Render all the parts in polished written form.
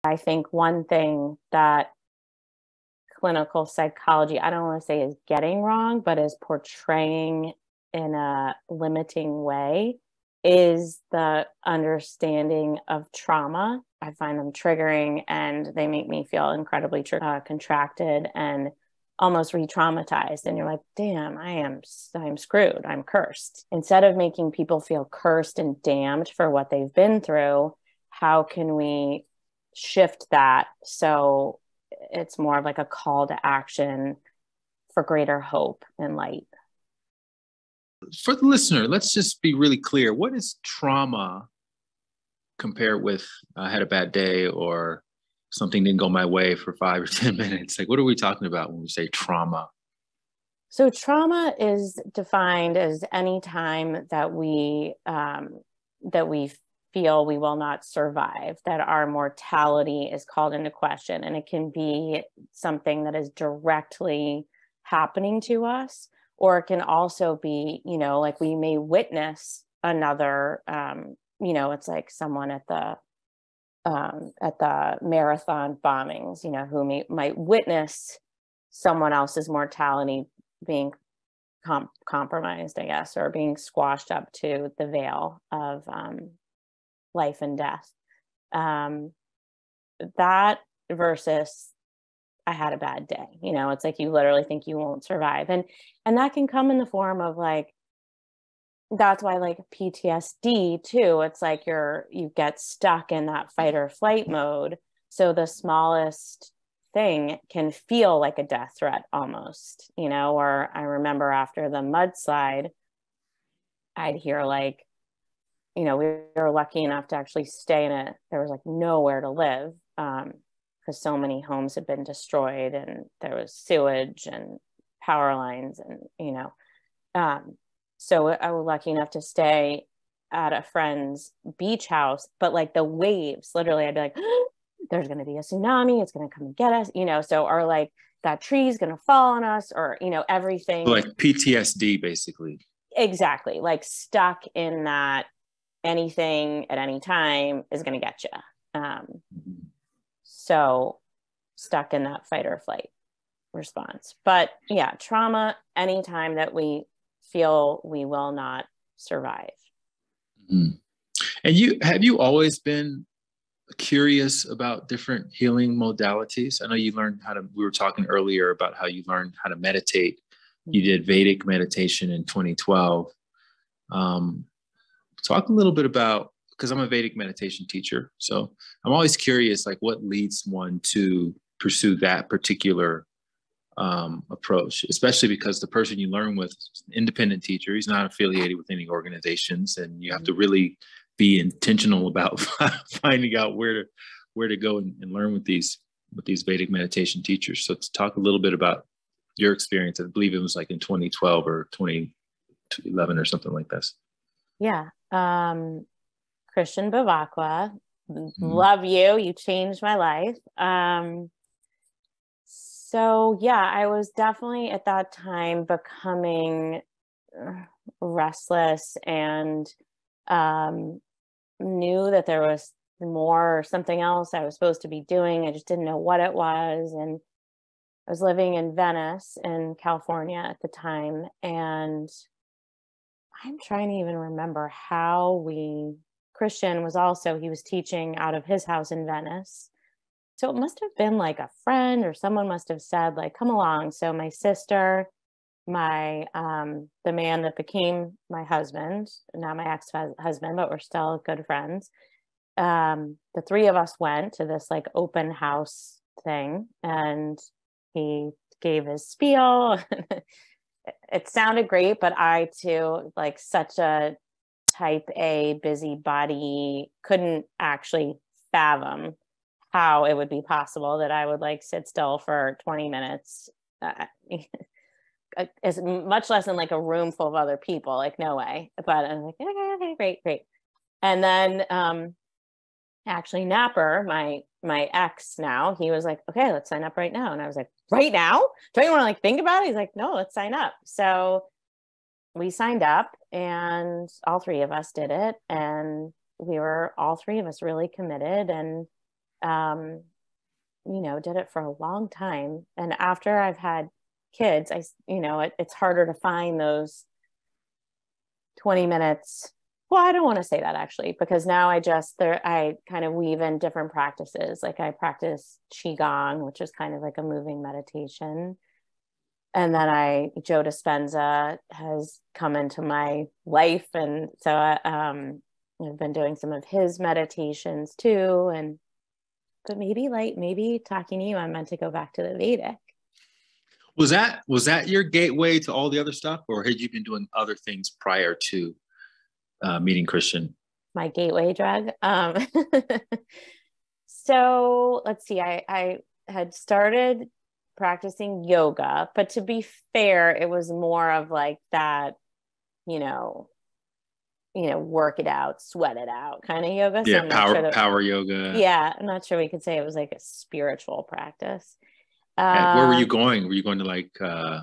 I think one thing that clinical psychology, I don't want to say is getting wrong, but is portraying in a limiting way, is the understanding of trauma. I find them triggering, and they make me feel incredibly contracted and almost re-traumatized. And you're like, damn, I'm screwed. I'm cursed. Instead of making people feel cursed and damned for what they've been through, how can we shift that so it's more of like a call to action for greater hope and light? For the listener, let's just be really clear. What is trauma compared with I had a bad day or something didn't go my way for 5 or 10 minutes? Like, what are we talking about when we say trauma? So trauma is defined as any time that we feel we will not survive, that our mortality is called into question. And it can be something that is directly happening to us, or it can also be, like we may witness another, it's like someone at the marathon bombings, who might witness someone else's mortality being compromised, I guess, or being squashed up to the veil of life and death. That versus I had a bad day, it's like you literally think you won't survive. And that can come in the form of like, that's why like PTSD too, it's like you get stuck in that fight or flight mode. So the smallest thing can feel like a death threat almost, or I remember after the mudslide, I'd hear like, we were lucky enough to actually stay there was like nowhere to live, because so many homes had been destroyed and there was sewage and power lines and, so I was lucky enough to stay at a friend's beach house, but like the waves, literally I'd be like, there's going to be a tsunami. It's going to come and get us, so, or like that tree is going to fall on us, or, everything. Like PTSD, basically. Exactly. Like stuck in that anything at any time is going to get you. So stuck in that fight or flight response. But yeah, trauma, anytime that we feel we will not survive. Mm-hmm. And have you always been curious about different healing modalities? I know you learned we were talking earlier about how you learned how to meditate. You did Vedic meditation in 2012. Talk a little bit about, because I'm a Vedic meditation teacher, so I'm always curious, like what leads one to pursue that particular approach, especially because the person you learn with is an independent teacher. He's not affiliated with any organizations, and you have to really be intentional about finding out where to go and learn with these Vedic meditation teachers. So to talk a little bit about your experience. I believe it was like in 2012 or 2011 or something like this. Yeah. Christian Bavacqua, love you. You changed my life. So yeah, I was definitely at that time becoming restless and knew that there was more or something else I was supposed to be doing. I just didn't know what it was. And I was living in Venice in California at the time. And I'm trying to even remember how Christian was he was teaching out of his house in Venice. So it must have been like a friend or someone must have said like, come along. So my sister, the man that became my husband, not my ex-husband, but we're still good friends. The three of us went to this like open house thing, and he gave his spiel. It sounded great, but I too, like such a type A busybody, couldn't actually fathom how it would be possible that I would like sit still for 20 minutes, as much less in like a room full of other people, like no way. But I'm like, okay, great. And then actually Napper, my ex now, he was like, okay, let's sign up right now. And I was like, right now? Don't you want to like think about it? He's like, no, let's sign up. So we signed up and all three of us did it. And we were all three of us really committed. And did it for a long time. And after I've had kids, it's harder to find those 20 minutes. Well, I don't want to say that actually, because now I kind of weave in different practices. Like I practice Qigong, which is kind of like a moving meditation. And then Joe Dispenza has come into my life. And so I've been doing some of his meditations too. But maybe talking to you, I'm meant to go back to the Vedic. Was that your gateway to all the other stuff, or had you been doing other things prior to meeting Christian? My gateway drug. So let's see. I had started practicing yoga, but to be fair, it was more of like that, work it out, sweat it out kind of yoga. Yeah, So power yoga. Yeah, I'm not sure we could say it was like a spiritual practice. Where were you going? Were you going to like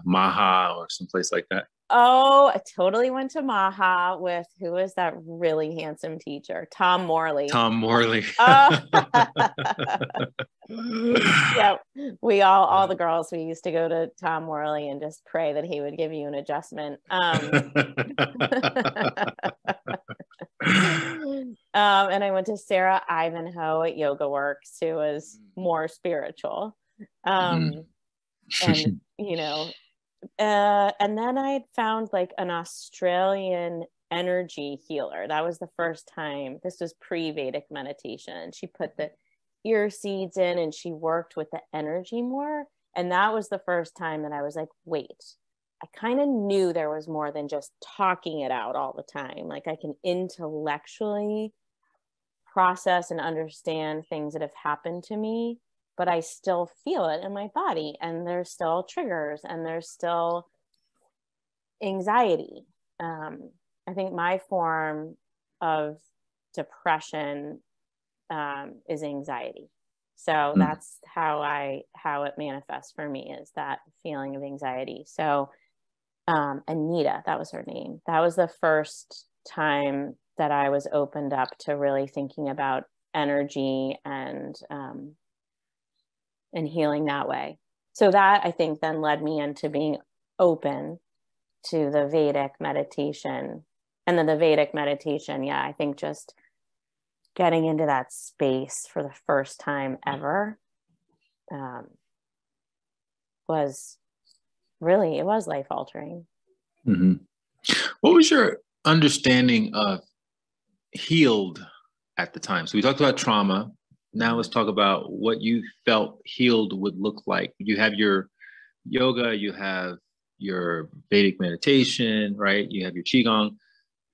Maha or someplace like that? Oh, I totally went to Maha with, who was that really handsome teacher? Tom Morley. Tom Morley. Oh. Yeah, all the girls, we used to go to Tom Morley and just pray that he would give you an adjustment. And I went to Sarah Ivanhoe at Yoga Works, who was more spiritual. And and then I had found like an Australian energy healer. That was the first time. This was pre-Vedic meditation. She put the ear seeds in and she worked with the energy more. And that was the first time that I was like, wait, I kind of knew there was more than just talking it out all the time. Like I can intellectually process and understand things that have happened to me, but I still feel it in my body, and there's still triggers and there's still anxiety. I think my form of depression is anxiety. So that's how it manifests for me, is that feeling of anxiety. So Anita, that was her name. That was the first time that I was opened up to really thinking about energy and healing that way. So that, I think, then led me into being open to the Vedic meditation. And then the Vedic meditation, yeah, I think just getting into that space for the first time ever was life altering. Mm-hmm. What was your understanding of healed at the time? So we talked about trauma. Now let's talk about what you felt healed would look like. You have your yoga, you have your Vedic meditation, right? You have your Qigong,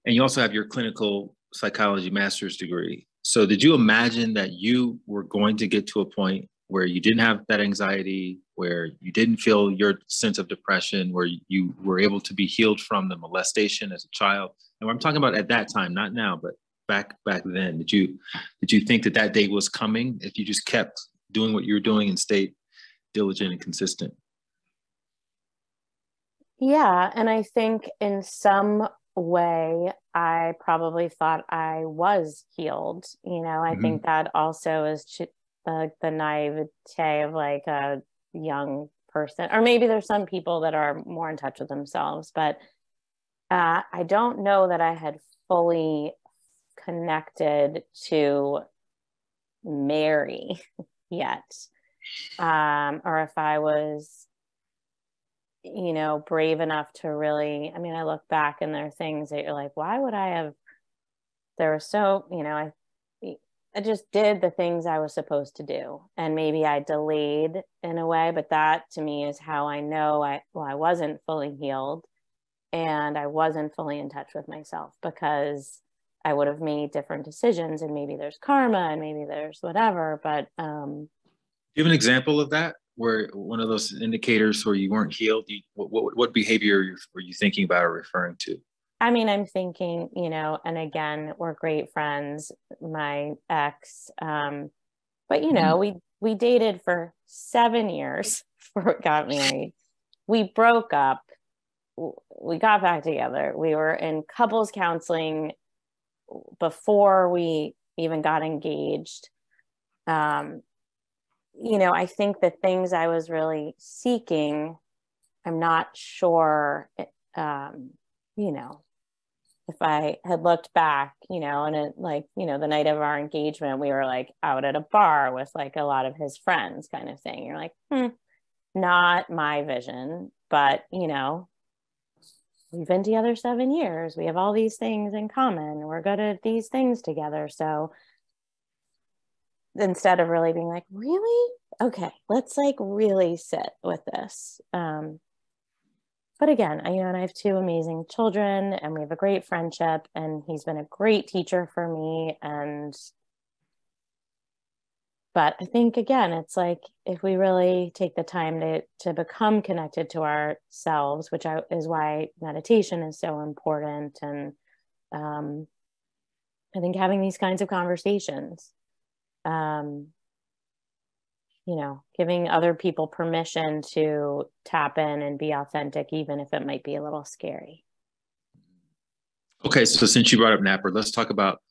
and you also have your clinical psychology master's degree. So did you imagine that you were going to get to a point where you didn't have that anxiety, where you didn't feel your sense of depression, where you were able to be healed from the molestation as a child? And I'm talking about at that time, not now, but back then. Did you think that day was coming if you just kept doing what you were doing and stayed diligent and consistent? Yeah, and I think in some way I probably thought I was healed. I think that also is the naivete of like a young person, or maybe there's some people that are more in touch with themselves, but I don't know that I had fully connected to Mary yet, or if I was brave enough to really, I look back and there are things that you're like, why would I have, there was so, I just did the things I was supposed to do, and maybe I delayed in a way, but that to me is how I know I wasn't fully healed and I wasn't fully in touch with myself, because I would have made different decisions, and maybe there's karma and maybe there's whatever, but do you have an example of that, where one of those indicators where you weren't healed? What behavior were you thinking about or referring to? I'm thinking, and again, we're great friends, my ex, but we dated for 7 years before we got married. We broke up. We got back together. We were in couples counseling before we even got engaged. I think the things I was really seeking, I'm not sure, if I had looked back, and it like, the night of our engagement, we were like out at a bar with like a lot of his friends kind of thing. You're like, not my vision, but we've been together 7 years. We have all these things in common. We're good at these things together. So instead of really being like, really? Okay, let's like really sit with this. But again, and I have two amazing children and we have a great friendship and he's been a great teacher for me. But I think, again, it's like if we really take the time to become connected to ourselves, which is why meditation is so important. And I think having these kinds of conversations, giving other people permission to tap in and be authentic, even if it might be a little scary. Okay, so since you brought up Napper, let's talk about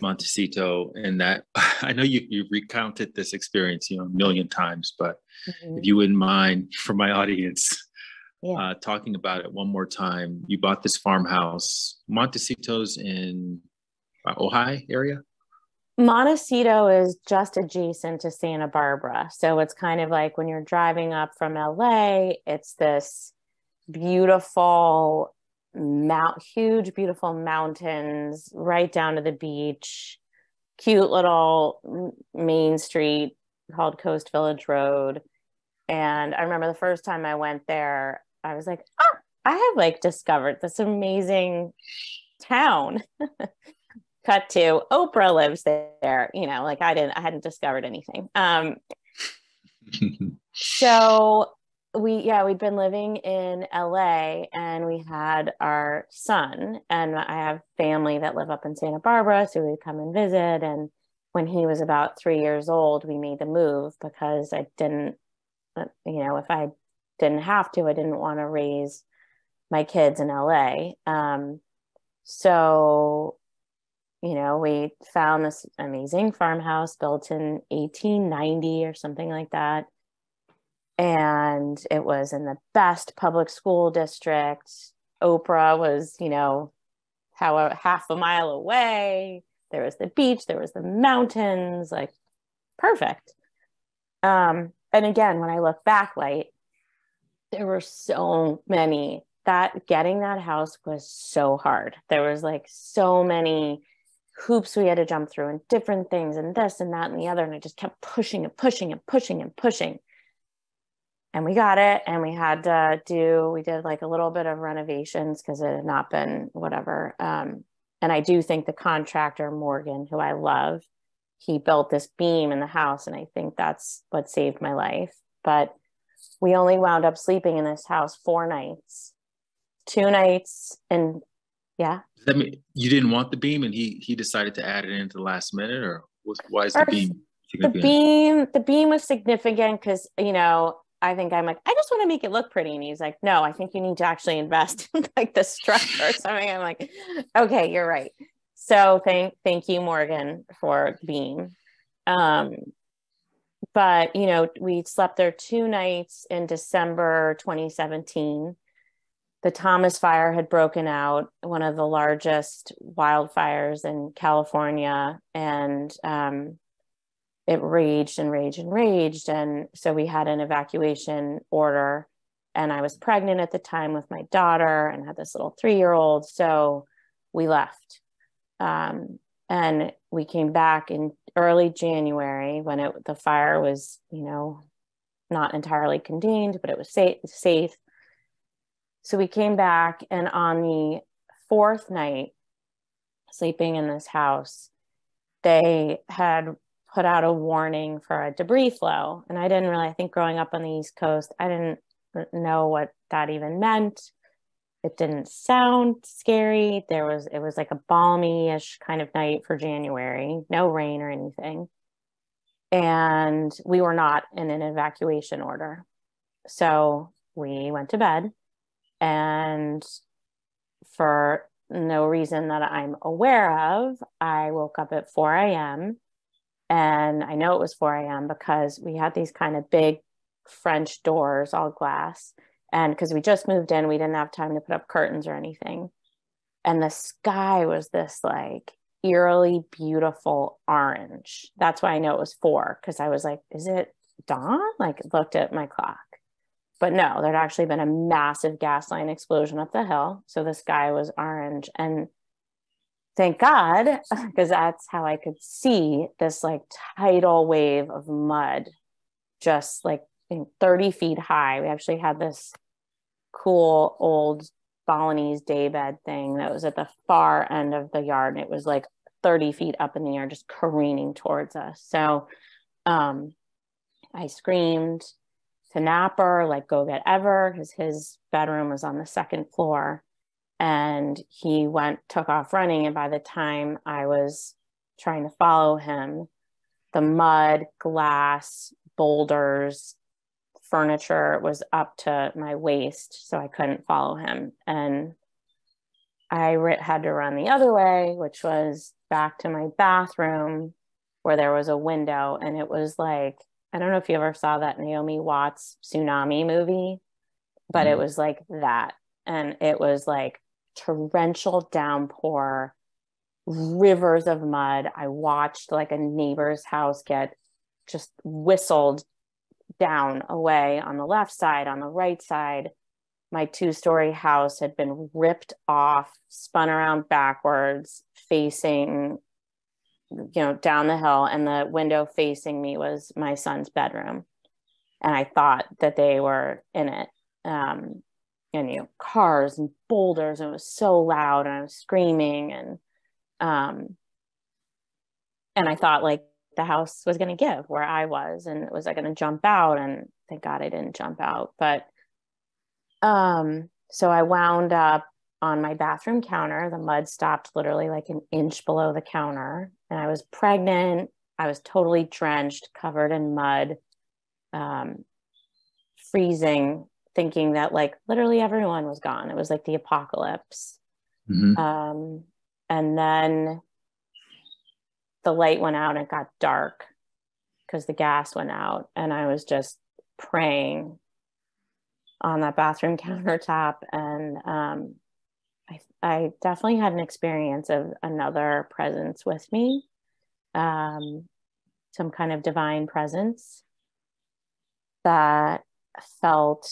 Montecito and that. I know you've recounted this experience, a million times, but if you wouldn't mind, for my audience, talking about it one more time. You bought this farmhouse. Montecito's in Ojai area? Montecito is just adjacent to Santa Barbara. So it's kind of like when you're driving up from LA, it's this beautiful huge, beautiful mountains right down to the beach, cute little main street called Coast Village Road. And I remember the first time I went there, I was like, I have like discovered this amazing town. Cut to Oprah lives there, like I hadn't discovered anything. So we'd been living in LA and we had our son, and I have family that live up in Santa Barbara. So we'd come and visit. And when he was about 3 years old, we made the move because I didn't, if I didn't have to, I didn't want to raise my kids in LA. So we found this amazing farmhouse built in 1890 or something like that. And it was in the best public school district. Oprah was, half a mile away. There was the beach, there was the mountains, like perfect. And again, when I look back, there were so many getting that house was so hard. There was like so many hoops we had to jump through and different things and this and that and the other. And I just kept pushing and pushing and pushing and pushing. And we got it. And we did like a little bit of renovations because it had not been whatever. And I do think the contractor, Morgan, who I love, he built this beam in the house. And I think that's what saved my life. But we only wound up sleeping in this house 4 nights, 2 nights. And yeah. Does that mean you didn't want the beam and he decided to add it into the last minute, or why is the beam significant? The beam was significant because, I think I'm like, I just want to make it look pretty. And he's like, no, I think you need to actually invest in like the structure or something. I'm like, okay, you're right. So thank you, Morgan, for the beam. But, we slept there 2 nights in December 2017. The Thomas Fire had broken out, one of the largest wildfires in California, and it raged and raged and raged. And so we had an evacuation order, and I was pregnant at the time with my daughter and had this little 3-year-old. So we left. And we came back in early January when the fire was, not entirely contained, but it was safe. So we came back, and on the 4th night, sleeping in this house, they had put out a warning for a debris flow. And I think growing up on the East Coast, I didn't know what that even meant. It didn't sound scary. It was like a balmy-ish kind of night for January, no rain or anything. And we were not in an evacuation order. So we went to bed, and for no reason that I'm aware of, I woke up at 4 a.m. And I know it was 4 a.m. because we had these kind of big French doors, all glass. And because we just moved in, we didn't have time to put up curtains or anything. And the sky was this like eerily beautiful orange. That's why I know it was 4, because I was like, is it dawn? Like, looked at my clock. But no, there'd actually been a massive gas line explosion up the hill. So the sky was orange. And thank God, because that's how I could see this like tidal wave of mud, just like 30 feet high. We actually had this cool old Balinese daybed thing that was at the far end of the yard. And it was like 30 feet up in the air, just careening towards us. So I screamed to Napper, like, go get Ever, because his bedroom was on the 2nd floor. And he took off running. And by the time I was trying to follow him, the mud, glass, boulders, furniture was up to my waist, so I couldn't follow him. And I had to run the other way, which was back to my bathroom where there was a window. And it was like, I don't know if you ever saw that Naomi Watts tsunami movie, but it was like that. And it was like torrential downpour, rivers of mud. I watched like a neighbor's house get just whistled down away on the left side. On the right side, my 2-story house had been ripped off, spun around backwards, facing, down the hill, and the window facing me was my son's bedroom. And I thought that they were in it. And cars and boulders, and it was so loud, and I was screaming, and I thought like the house was going to give where I was, and was I going to jump out? And thank God I didn't jump out. But so I wound up on my bathroom counter. The mud stopped literally like an inch below the counter, and I was pregnant. I was totally drenched, covered in mud, freezing, thinking that like literally everyone was gone. It was like the apocalypse. And then the light went out and it got dark because the gas went out, and I was just praying on that bathroom countertop. And I definitely had an experience of another presence with me, some kind of divine presence that felt,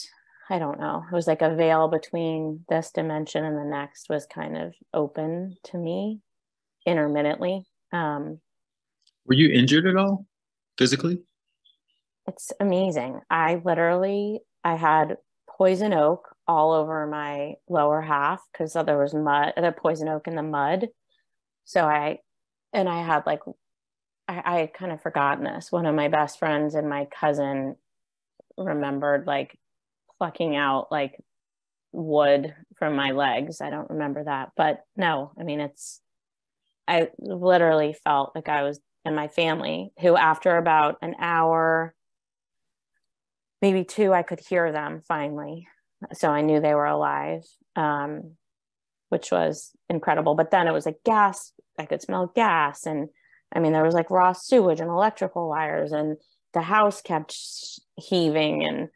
I don't know, it was like a veil between this dimension and the next was kind of open to me intermittently. Were you injured at all physically? It's amazing. I had poison oak all over my lower half because there was poison oak in the mud. So I had like, I had kind of forgotten this. One of my best friends and my cousin remembered like plucking out like wood from my legs. I don't remember that, but no, I mean, I literally felt like I was in my family, who after about an hour, maybe 2, I could hear them finally. So I knew they were alive, which was incredible. But then it was like gas. I could smell gas. And I mean, there was like raw sewage and electrical wires, and the house kept heaving. And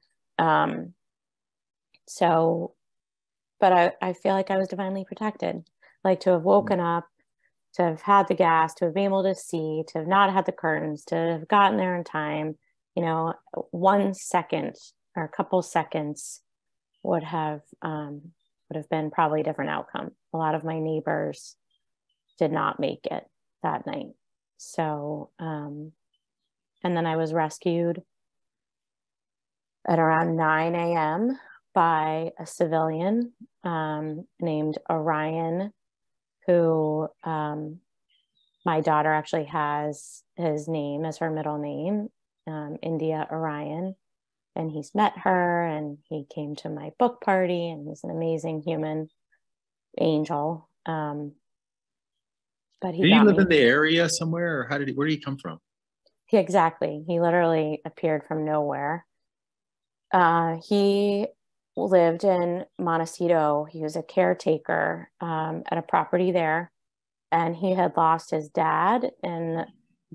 but I feel like I was divinely protected, like to have woken up, to have had the gas, to have been able to see, to have not had the curtains, to have gotten there in time. 1 second or a couple seconds would have been probably a different outcome. A lot of my neighbors did not make it that night. So, and then I was rescued at around 9 a.m. by a civilian named Orion, who my daughter actually has his name as her middle name, India Orion. And he's met her, and he came to my book party, and he's an amazing human angel. But he Did he got live me. in the area somewhere, or where did he come from? Exactly. He literally appeared from nowhere. He lived in Montecito. He was a caretaker at a property there, and he had lost his dad in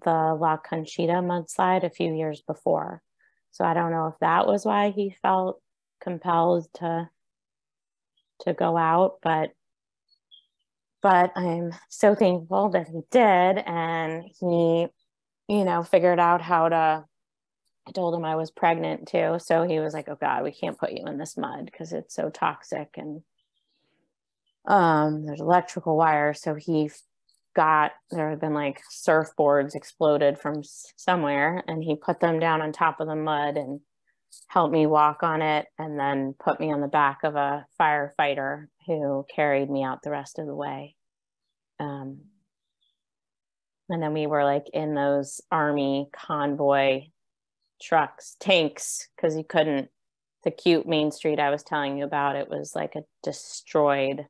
the La Conchita mudslide a few years before. So I don't know if that was why he felt compelled to go out, but I'm so thankful that he did. And he, figured out how to, I told him I was pregnant too. So he was like, oh God, we can't put you in this mud because it's so toxic. And there's electrical wires. So there had been like surfboards exploded from somewhere, and he put them down on top of the mud and helped me walk on it, and then put me on the back of a firefighter who carried me out the rest of the way. And then we were like in those army convoy trucks, tanks, because you couldn't, the cute main street I was telling you about, it was like a destroyed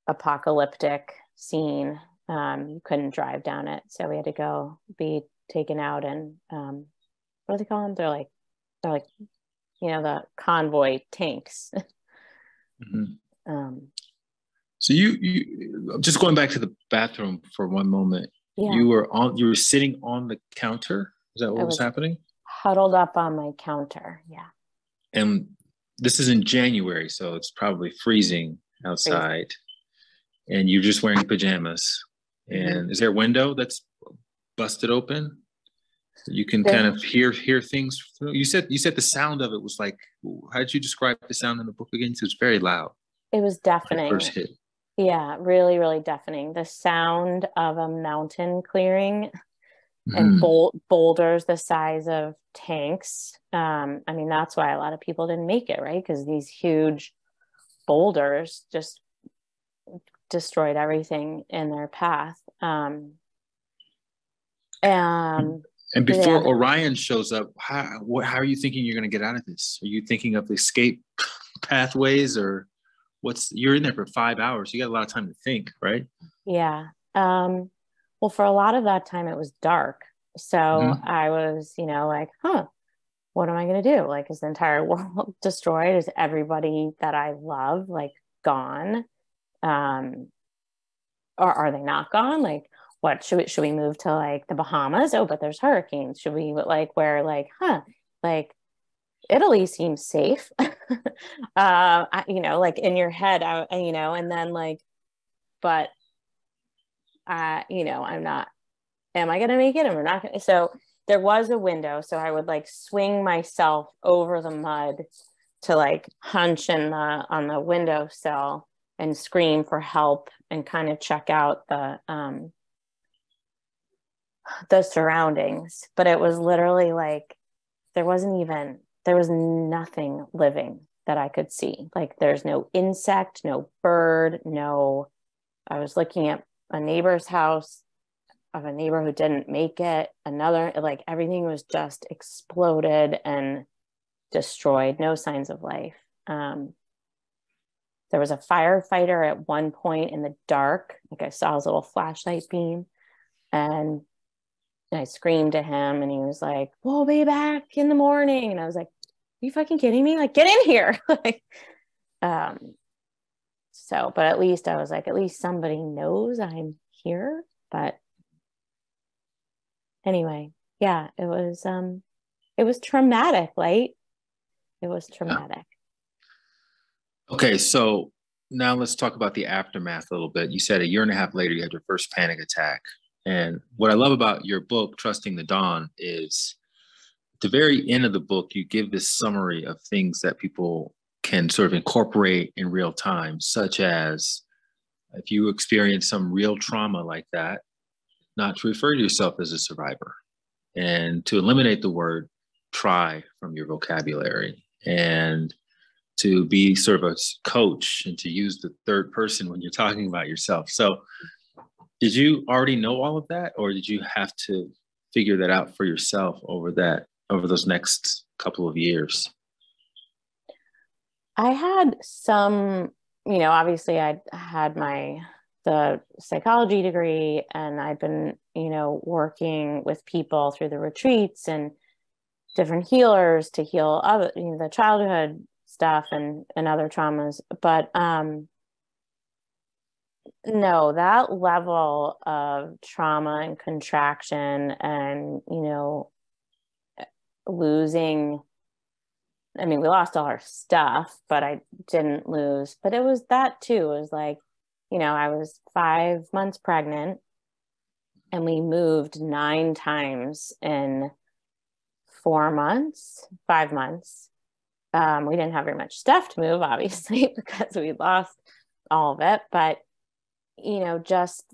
apocalyptic scene. You couldn't drive down it. So we had to be taken out and what do they call them? They're like, the convoy tanks. Mm-hmm. So you just going back to the bathroom for one moment. Yeah. You were sitting on the counter. Is that what was happening? Huddled up on my counter. Yeah. And this is in January, so it's probably freezing outside. And you're just wearing pajamas. And is there a window that's busted open? You can kind of hear things. You said the sound of it was like, how did you describe the sound in the book again? It was very loud. It was deafening. When it first hit. Yeah, really, really deafening. The sound of a mountain clearing and boulders the size of tanks. I mean, that's why a lot of people didn't make it, right? Because these huge boulders just destroyed everything in their path. And before Orion shows up, how are you thinking you're going to get out of this? Are you thinking of escape pathways, or you're in there for 5 hours? You got a lot of time to think, right? Yeah. Well, for a lot of that time, it was dark. So I was, like, what am I going to do? Like, is the entire world destroyed? Is everybody that I love, like, gone? Or are they not gone? Like, what should we move to, like, the Bahamas? Oh, but there's hurricanes. Should we, like, like Italy seems safe. Like in your head, and then like, but I'm not, am I going to make it? And we're not going to. So there was a window. So I would like swing myself over the mud to like hunch on the windowsill and scream for help and kind of check out the surroundings. But it was literally like, there was nothing living that I could see. Like there's no insect, no bird, I was looking at a neighbor's house of a neighbor who didn't make it. Like everything was just exploded and destroyed. No signs of life. There was a firefighter at one point in the dark. Like I saw his little flashlight beam, and I screamed to him, and he was like, "We'll be back in the morning." And I was like, "Are you fucking kidding me? Like, get in here!" Like, so, but at least I was like, at least somebody knows I'm here. But anyway, yeah, it was traumatic, right? It was traumatic. Yeah. Okay, so now let's talk about the aftermath a little bit. You said a year and a half later, you had your first panic attack. And what I love about your book, Trusting the Dawn, is at the very end of the book, you give this summary of things that people can sort of incorporate in real time, such as if you experience some real trauma like that, not to refer to yourself as a survivor, and to eliminate the word try from your vocabulary, and to be sort of a coach and to use the third person when you're talking about yourself. So did you already know all of that, or did you have to figure that out for yourself over those next couple of years? I had some, obviously I had the psychology degree, and I'd been, working with people through the retreats and different healers to heal other, the childhood stuff and other traumas. But No, that level of trauma and contraction and, losing, I mean, we lost all our stuff, but I didn't lose. But it was that too. It was like, I was 5 months pregnant and we moved 9 times in 4 months, 5 months. We didn't have very much stuff to move, obviously, because we lost all of it. But, just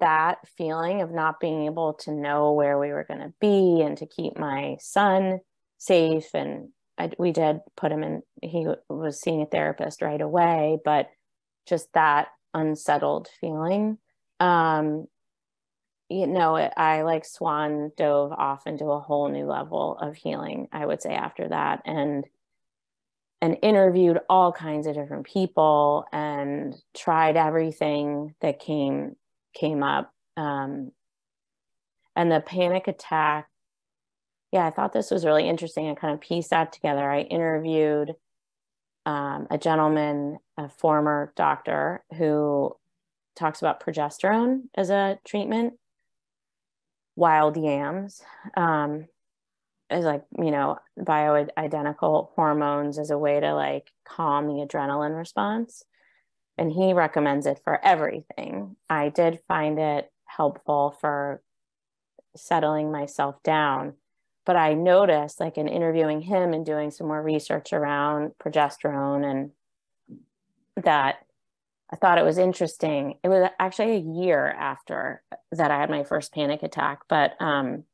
that feeling of not being able to know where we were going to be and to keep my son safe. And we did put him in, he was seeing a therapist right away, but just that unsettled feeling. I like swan dove off into a whole new level of healing, I would say, after that, and interviewed all kinds of different people and tried everything that came up. And the panic attack, yeah, I thought this was really interesting. I kind of pieced that together. I interviewed a gentleman, a former doctor, who talks about progesterone as a treatment, wild yams, as like, bioidentical hormones as a way to like calm the adrenaline response. And he recommends it for everything. I did find it helpful for settling myself down. But I noticed, like, in interviewing him and doing some more research around progesterone, and that I thought it was interesting. It was actually a year after that I had my first panic attack, but, or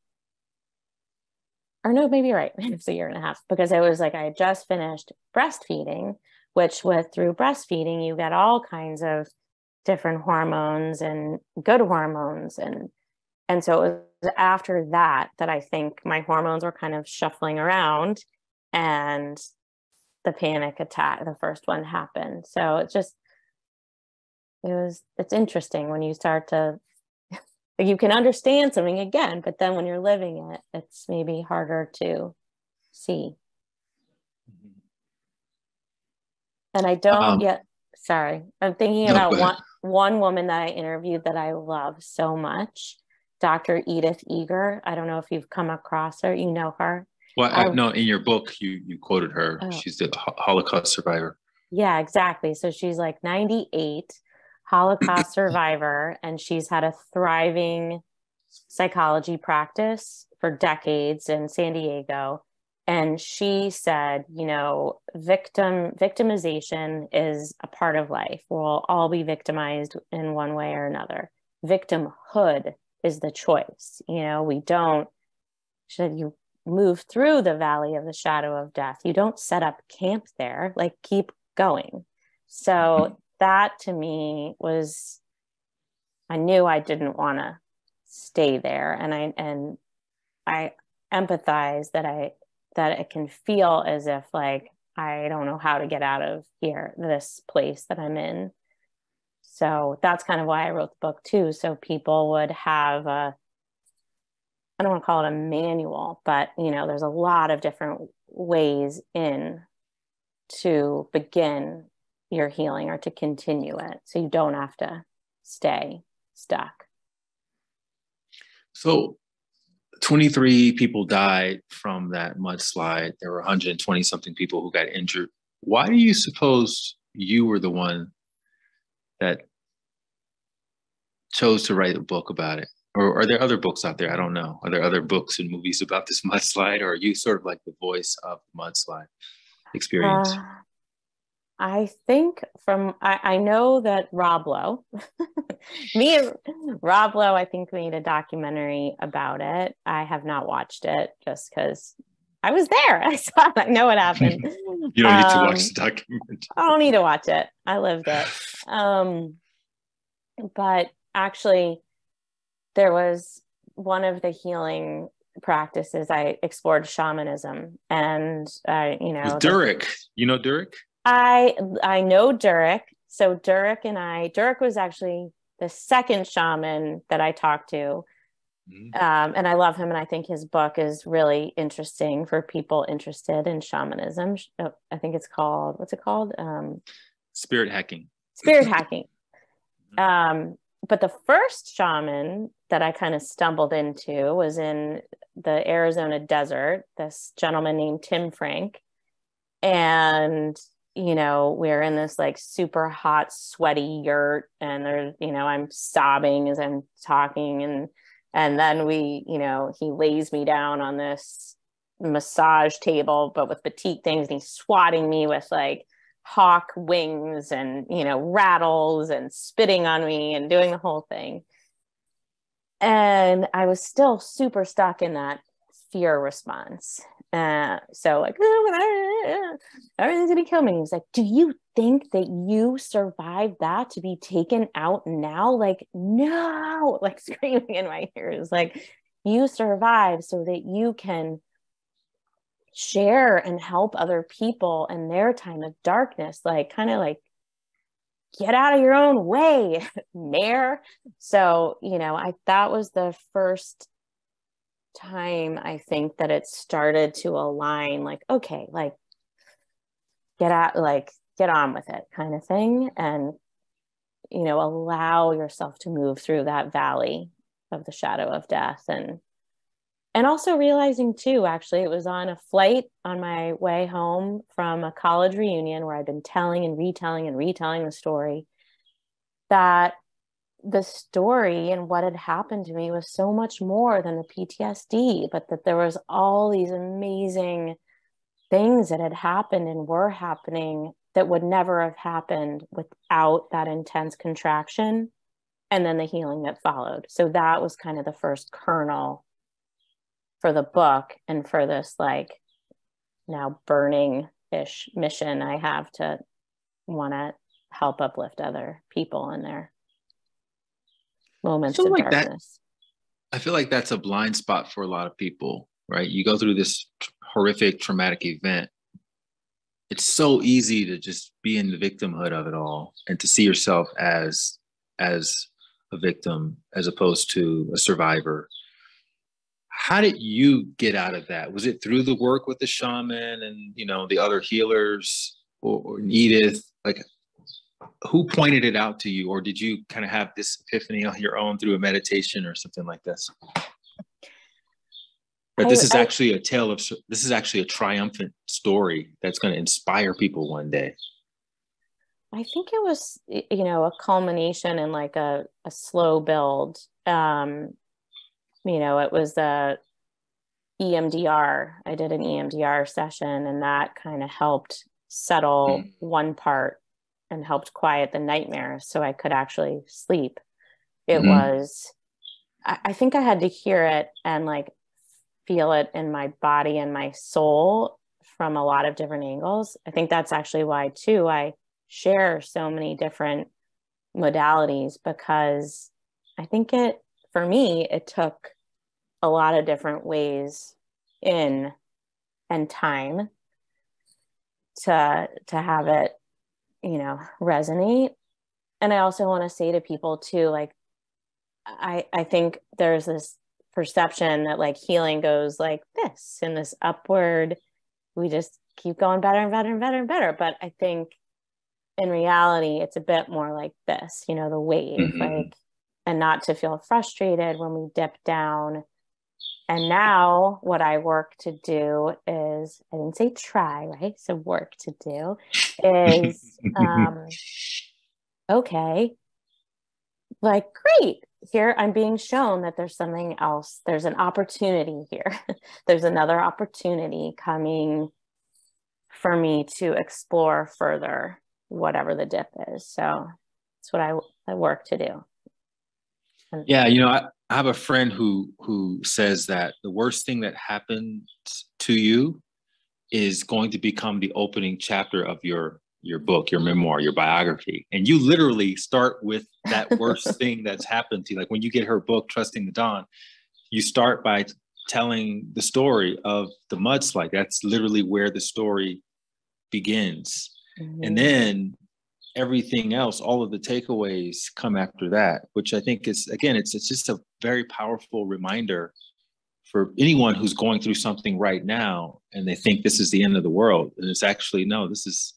no, maybe you're right. It was a year and a half, because it was like I had just finished breastfeeding, which through breastfeeding, you get all kinds of different hormones and good hormones. And so it was after that I think my hormones were kind of shuffling around, and the panic attack, the first one, happened. So it's interesting when you start to, you can understand something again, but then when you're living it, it's maybe harder to see. And I don't yet, sorry, I'm thinking about one woman that I interviewed that I love so much, Dr. Edith Eger. I don't know if you've come across her. You know her? Well, no, in your book, you quoted her. Oh. She's the Holocaust survivor. Yeah, exactly. So she's like 98, Holocaust survivor, and she's had a thriving psychology practice for decades in San Diego. And she said, victimization is a part of life. We'll all be victimized in one way or another. Victimhood is the choice. Should you move through the valley of the shadow of death? You don't set up camp there, like, keep going. So that to me was, I knew I didn't want to stay there. And I empathize that it can feel as if, like, I don't know how to get out of here, this place that I'm in. So that's kind of why I wrote the book too. So people would have I don't want to call it a manual, but there's a lot of different ways in to begin your healing or to continue it. So you don't have to stay stuck. So 23 people died from that mudslide. There were 120 something people who got injured. Why do you suppose you were the one that chose to write a book about it? Or are there other books out there? I don't know. Are there other books and movies about this mudslide, or are you sort of like the voice of the mudslide experience? I think I know that Rob Lowe, me and Rob Lowe, I think, made a documentary about it. I have not watched it just because I was there. I saw it. I know what happened. You don't need to watch the documentary. I don't need to watch it. I lived it. But actually, there was one of the healing practices I explored, shamanism, and with Durek. You know Durek? I know Durek. So Durek was actually the second shaman that I talked to. And I love him. And I think his book is really interesting for people interested in shamanism. I think it's called, what's it called? Spirit hacking. Spirit hacking. But the first shaman that I kind of stumbled into was in the Arizona desert, this gentleman named Tim Frank. And, you know, we're in this like super hot, sweaty yurt, and there's, you know, I'm sobbing as I'm talking. And then we, you know, he lays me down on this massage table, but with batik things, and he's swatting me with like hawk wings and, you know, rattles and spitting on me and doing the whole thing. And I was still super stuck in that fear response. So like, everything's gonna kill me. He's like, do you think that you survived that to be taken out now? Like, no, like screaming in my ears, like, you survived so that you can share and help other people in their time of darkness, like kind of like get out of your own way, mayor. So, you know, that was the first time I think that it started to align, like, okay, like get on with it kind of thing. And, you know, allow yourself to move through that valley of the shadow of death. And also realizing too, actually, it was on a flight on my way home from a college reunion where I'd been telling and retelling the story, that the story and what had happened to me was so much more than the PTSD, but that there was all these amazing things that had happened and were happening that would never have happened without that intense contraction and then the healing that followed. So that was kind of the first kernel for the book and for this like now burning-ish mission I have to want to help uplift other people in their moments of darkness. I feel like that's a blind spot for a lot of people, right? You go through this horrific traumatic event. It's so easy to just be in the victimhood of it all and to see yourself as a victim as opposed to a survivor. How did you get out of that? Was it through the work with the shaman and, you know, the other healers or Edith? Like, who pointed it out to you, or did you kind of have this epiphany on your own through a meditation or something like this? But this is actually a triumphant story that's going to inspire people one day. I think it was, you know, a culmination and like a slow build. You know, it was the EMDR. I did an EMDR session, and that kind of helped settle one part and helped quiet the nightmares so I could actually sleep. It was, I think I had to hear it and like feel it in my body and my soul from a lot of different angles. I think that's actually why too I share so many different modalities, because I think for me, it took a lot of different ways in and time to have it, you know, resonate. And I also want to say to people too, like, I think there's this perception that like healing goes like this in this upward, we just keep going better and better and better and better. But I think in reality, it's a bit more like this, you know, the wave, like, and not to feel frustrated when we dip down. And now what I work to do is, I didn't say try, right? So work to do is, okay, like, great. Here I'm being shown that there's something else. There's an opportunity here. There's another opportunity coming for me to explore further, whatever the dip is. So that's what I work to do. Yeah, you know, I have a friend who says that the worst thing that happens to you is going to become the opening chapter of your book, your memoir, your biography. And you literally start with that worst thing that's happened to you. Like when you get her book, Trusting the Dawn, you start by telling the story of the mudslide. That's literally where the story begins. And then everything else, all of the takeaways come after that, which I think is, again, it's just a very powerful reminder for anyone who's going through something right now and they think this is the end of the world. And it's actually, no, this is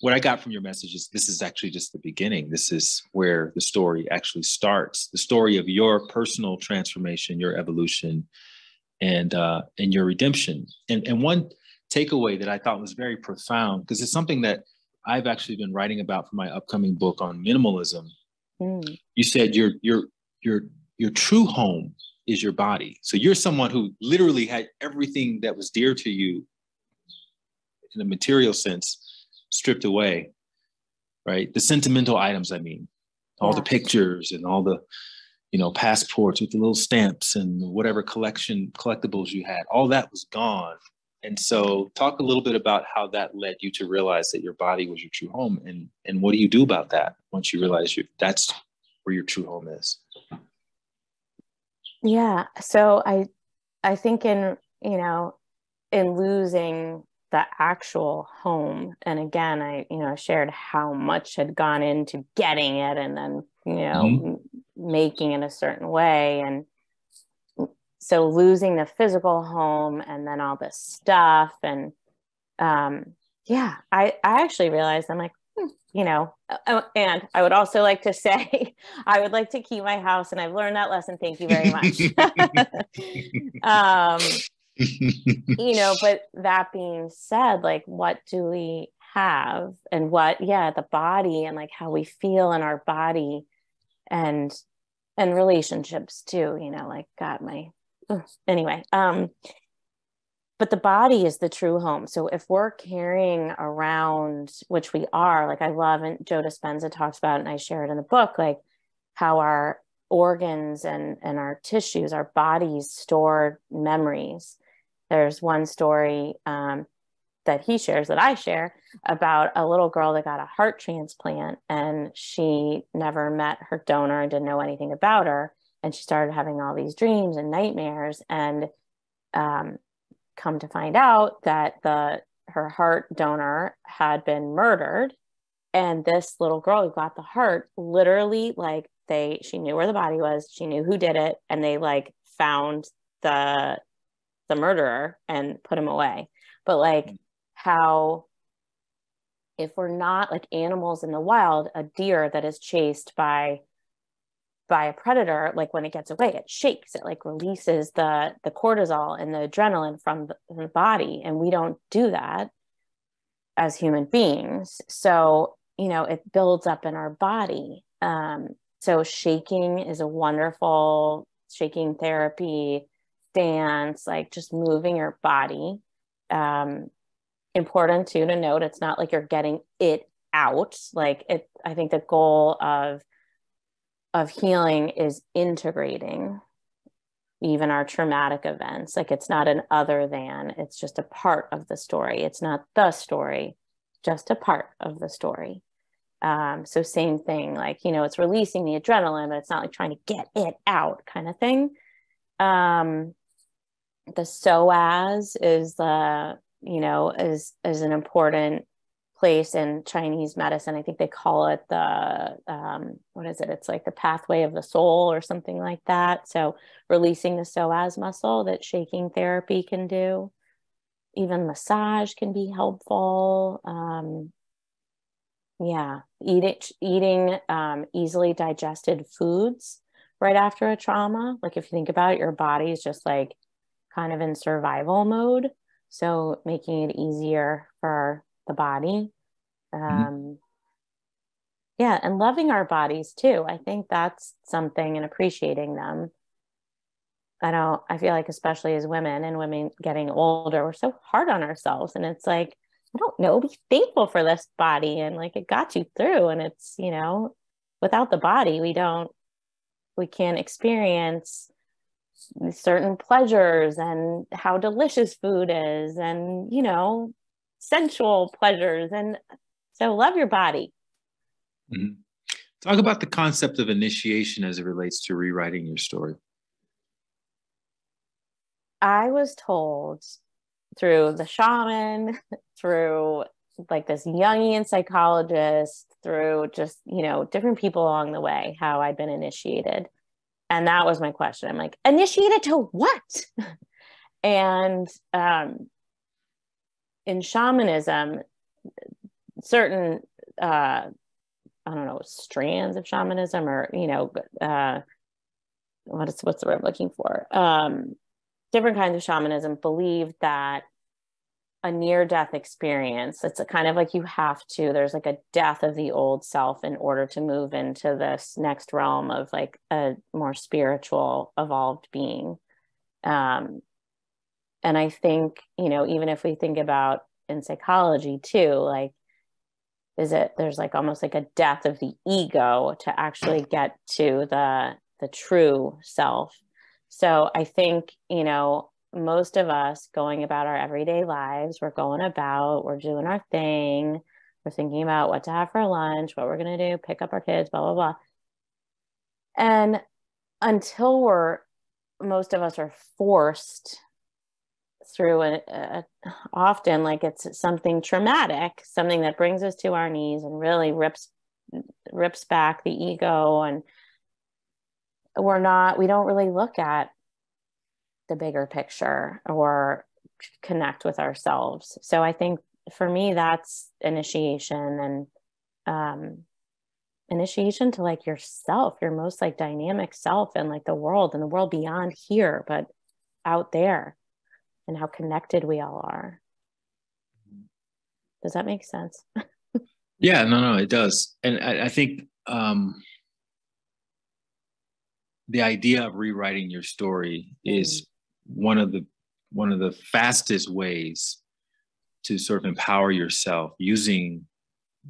what I got from your message is this is actually just the beginning. This is where the story actually starts. The story of your personal transformation, your evolution, and your redemption. And one takeaway that I thought was very profound, because it's something that I've actually been writing about for my upcoming book on minimalism. Mm. You said your true home is your body. So you're someone who literally had everything that was dear to you in a material sense stripped away, right? The sentimental items, I mean, all the pictures and all the, passports with the little stamps and whatever collectibles you had, all that was gone. And so talk a little bit about how that led you to realize that your body was your true home, and what do you do about that once you realize that's where your true home is? Yeah. So I think in losing the actual home. And again, I shared how much had gone into getting it and then, making it a certain way. And so losing the physical home and then all this stuff. And I actually realized I'm like, and I would also like to say, I would like to keep my house, and I've learned that lesson. Thank you very much. But that being said, like, what do we have, and the body, and like how we feel in our body, and relationships too, like anyway, but the body is the true home. So if we're carrying around, which we are, like I love, and Joe Dispenza talks about, and I share it in the book, like how our organs and our tissues, our bodies store memories. There's one story that he shares, that I share, about a little girl that got a heart transplant, and she never met her donor and didn't know anything about her. And she started having all these dreams and nightmares, and come to find out that her heart donor had been murdered. And this little girl who got the heart, literally, like she knew where the body was, she knew who did it, and they like found the murderer and put him away. But like how, if we're not like animals in the wild, a deer that is chased by a predator, like when it gets away, it shakes, it like releases the cortisol and the adrenaline from the body. And we don't do that as human beings. So, it builds up in our body. So shaking is a wonderful, shaking therapy, dance, like just moving your body. Important too to note, it's not like you're getting it out. Like I think the goal of healing is integrating even our traumatic events. Like it's not an other than, it's just a part of the story. It's not the story, just a part of the story. So same thing, like, it's releasing the adrenaline, but it's not like trying to get it out kind of thing. The psoas is is an important place in Chinese medicine. I think they call it the what is it? It's like the pathway of the soul or something like that. So releasing the psoas muscle, that shaking therapy can do. Even massage can be helpful. Eating easily digested foods right after a trauma. Like if you think about it, your body is just like kind of in survival mode. So making it easier for the body. And loving our bodies too. I think that's something, and appreciating them. I feel like, especially as women and women getting older, we're so hard on ourselves, and it's like, I don't know, be thankful for this body, and like it got you through, and it's, without the body, we can't experience certain pleasures and how delicious food is, and sensual pleasures. And so love your body. Mm-hmm. Talk about the concept of initiation as it relates to rewriting your story. I was told through the shaman, through like this Jungian psychologist, through just, different people along the way, how I'd been initiated. And that was my question. I'm like, initiated to what? And in shamanism, certain, I don't know, strands of shamanism, or, what's the word I'm looking for? Different kinds of shamanism believe that a near-death experience, it's a kind of like there's like a death of the old self in order to move into this next realm of like a more spiritual, evolved being. And I think, even if we think about in psychology too, like, there's like almost like a death of the ego to actually get to the true self. So I think, most of us going about our everyday lives, we're doing our thing. We're thinking about what to have for lunch, what we're going to do, pick up our kids, blah, blah, blah. And until most of us are forced through often, like, it's something traumatic, something that brings us to our knees and really rips back the ego. And we don't really look at the bigger picture or connect with ourselves. So I think for me, that's initiation, and initiation to like yourself, your most like dynamic self, and like the world beyond here, but out there, and how connected we all are. Does that make sense? Yeah, no, it does. And I think the idea of rewriting your story is one of the fastest ways to sort of empower yourself using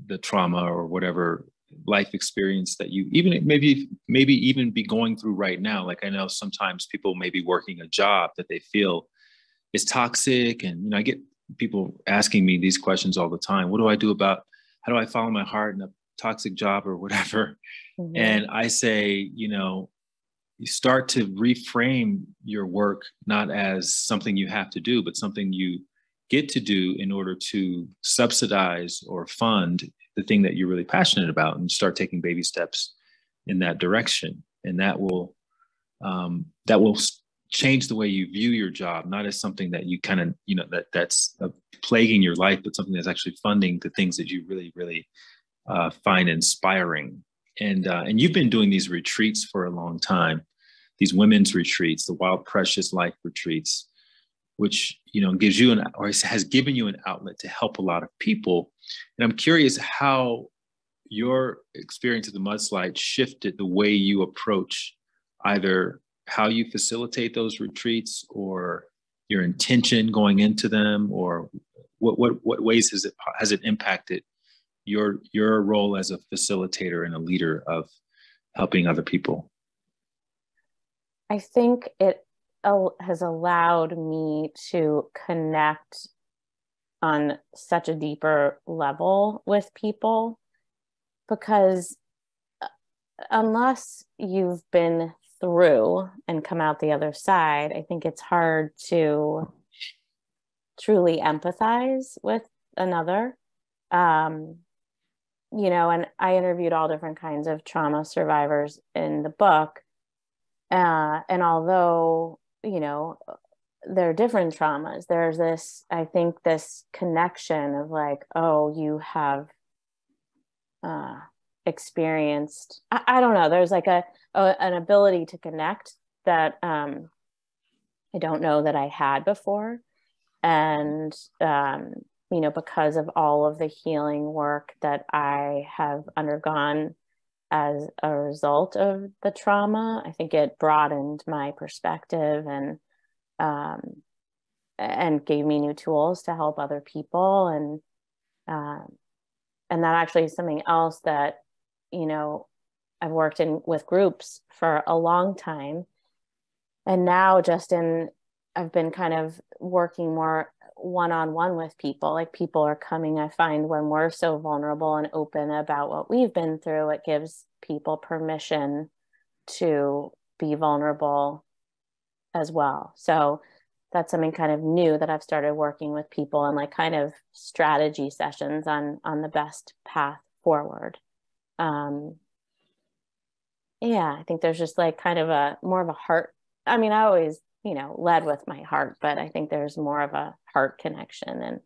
the trauma or whatever life experience that you maybe even be going through right now. Like, I know sometimes people may be working a job that they feel is toxic, and I get people asking me these questions all the time. What do I do about, how do I follow my heart in a toxic job or whatever? Mm-hmm. And I say, you start to reframe your work not as something you have to do, but something you get to do in order to subsidize or fund the thing that you're really passionate about, and start taking baby steps in that direction. And that will change the way you view your job, not as something that you kind of, that's plaguing your life, but something that's actually funding the things that you really, really find inspiring. And you've been doing these retreats for a long time, these women's retreats, the Wild Precious Life retreats, which, gives you has given you an outlet to help a lot of people. And I'm curious how your experience of the mudslide shifted the way you approach either how you facilitate those retreats, or your intention going into them, or what ways has it impacted your role as a facilitator and a leader of helping other people? I think it has allowed me to connect on such a deeper level with people, because unless you've been through and come out the other side, I think it's hard to truly empathize with another. And I interviewed all different kinds of trauma survivors in the book. And although, there are different traumas, there's this connection of like, oh, you have experienced, I don't know, there's like an ability to connect that I don't know that I had before. And because of all of the healing work that I have undergone as a result of the trauma, I think it broadened my perspective and gave me new tools to help other people. And that actually is something else that, I've worked with groups for a long time. And now I've been kind of working more one-on-one with people. Like, people are coming, I find, when we're so vulnerable and open about what we've been through, it gives people permission to be vulnerable as well. So that's something kind of new that I've started working with people, and like kind of strategy sessions on the best path forward. Yeah, I think there's just like kind of more of a heart. I mean, I always, led with my heart, but I think there's more of a heart connection.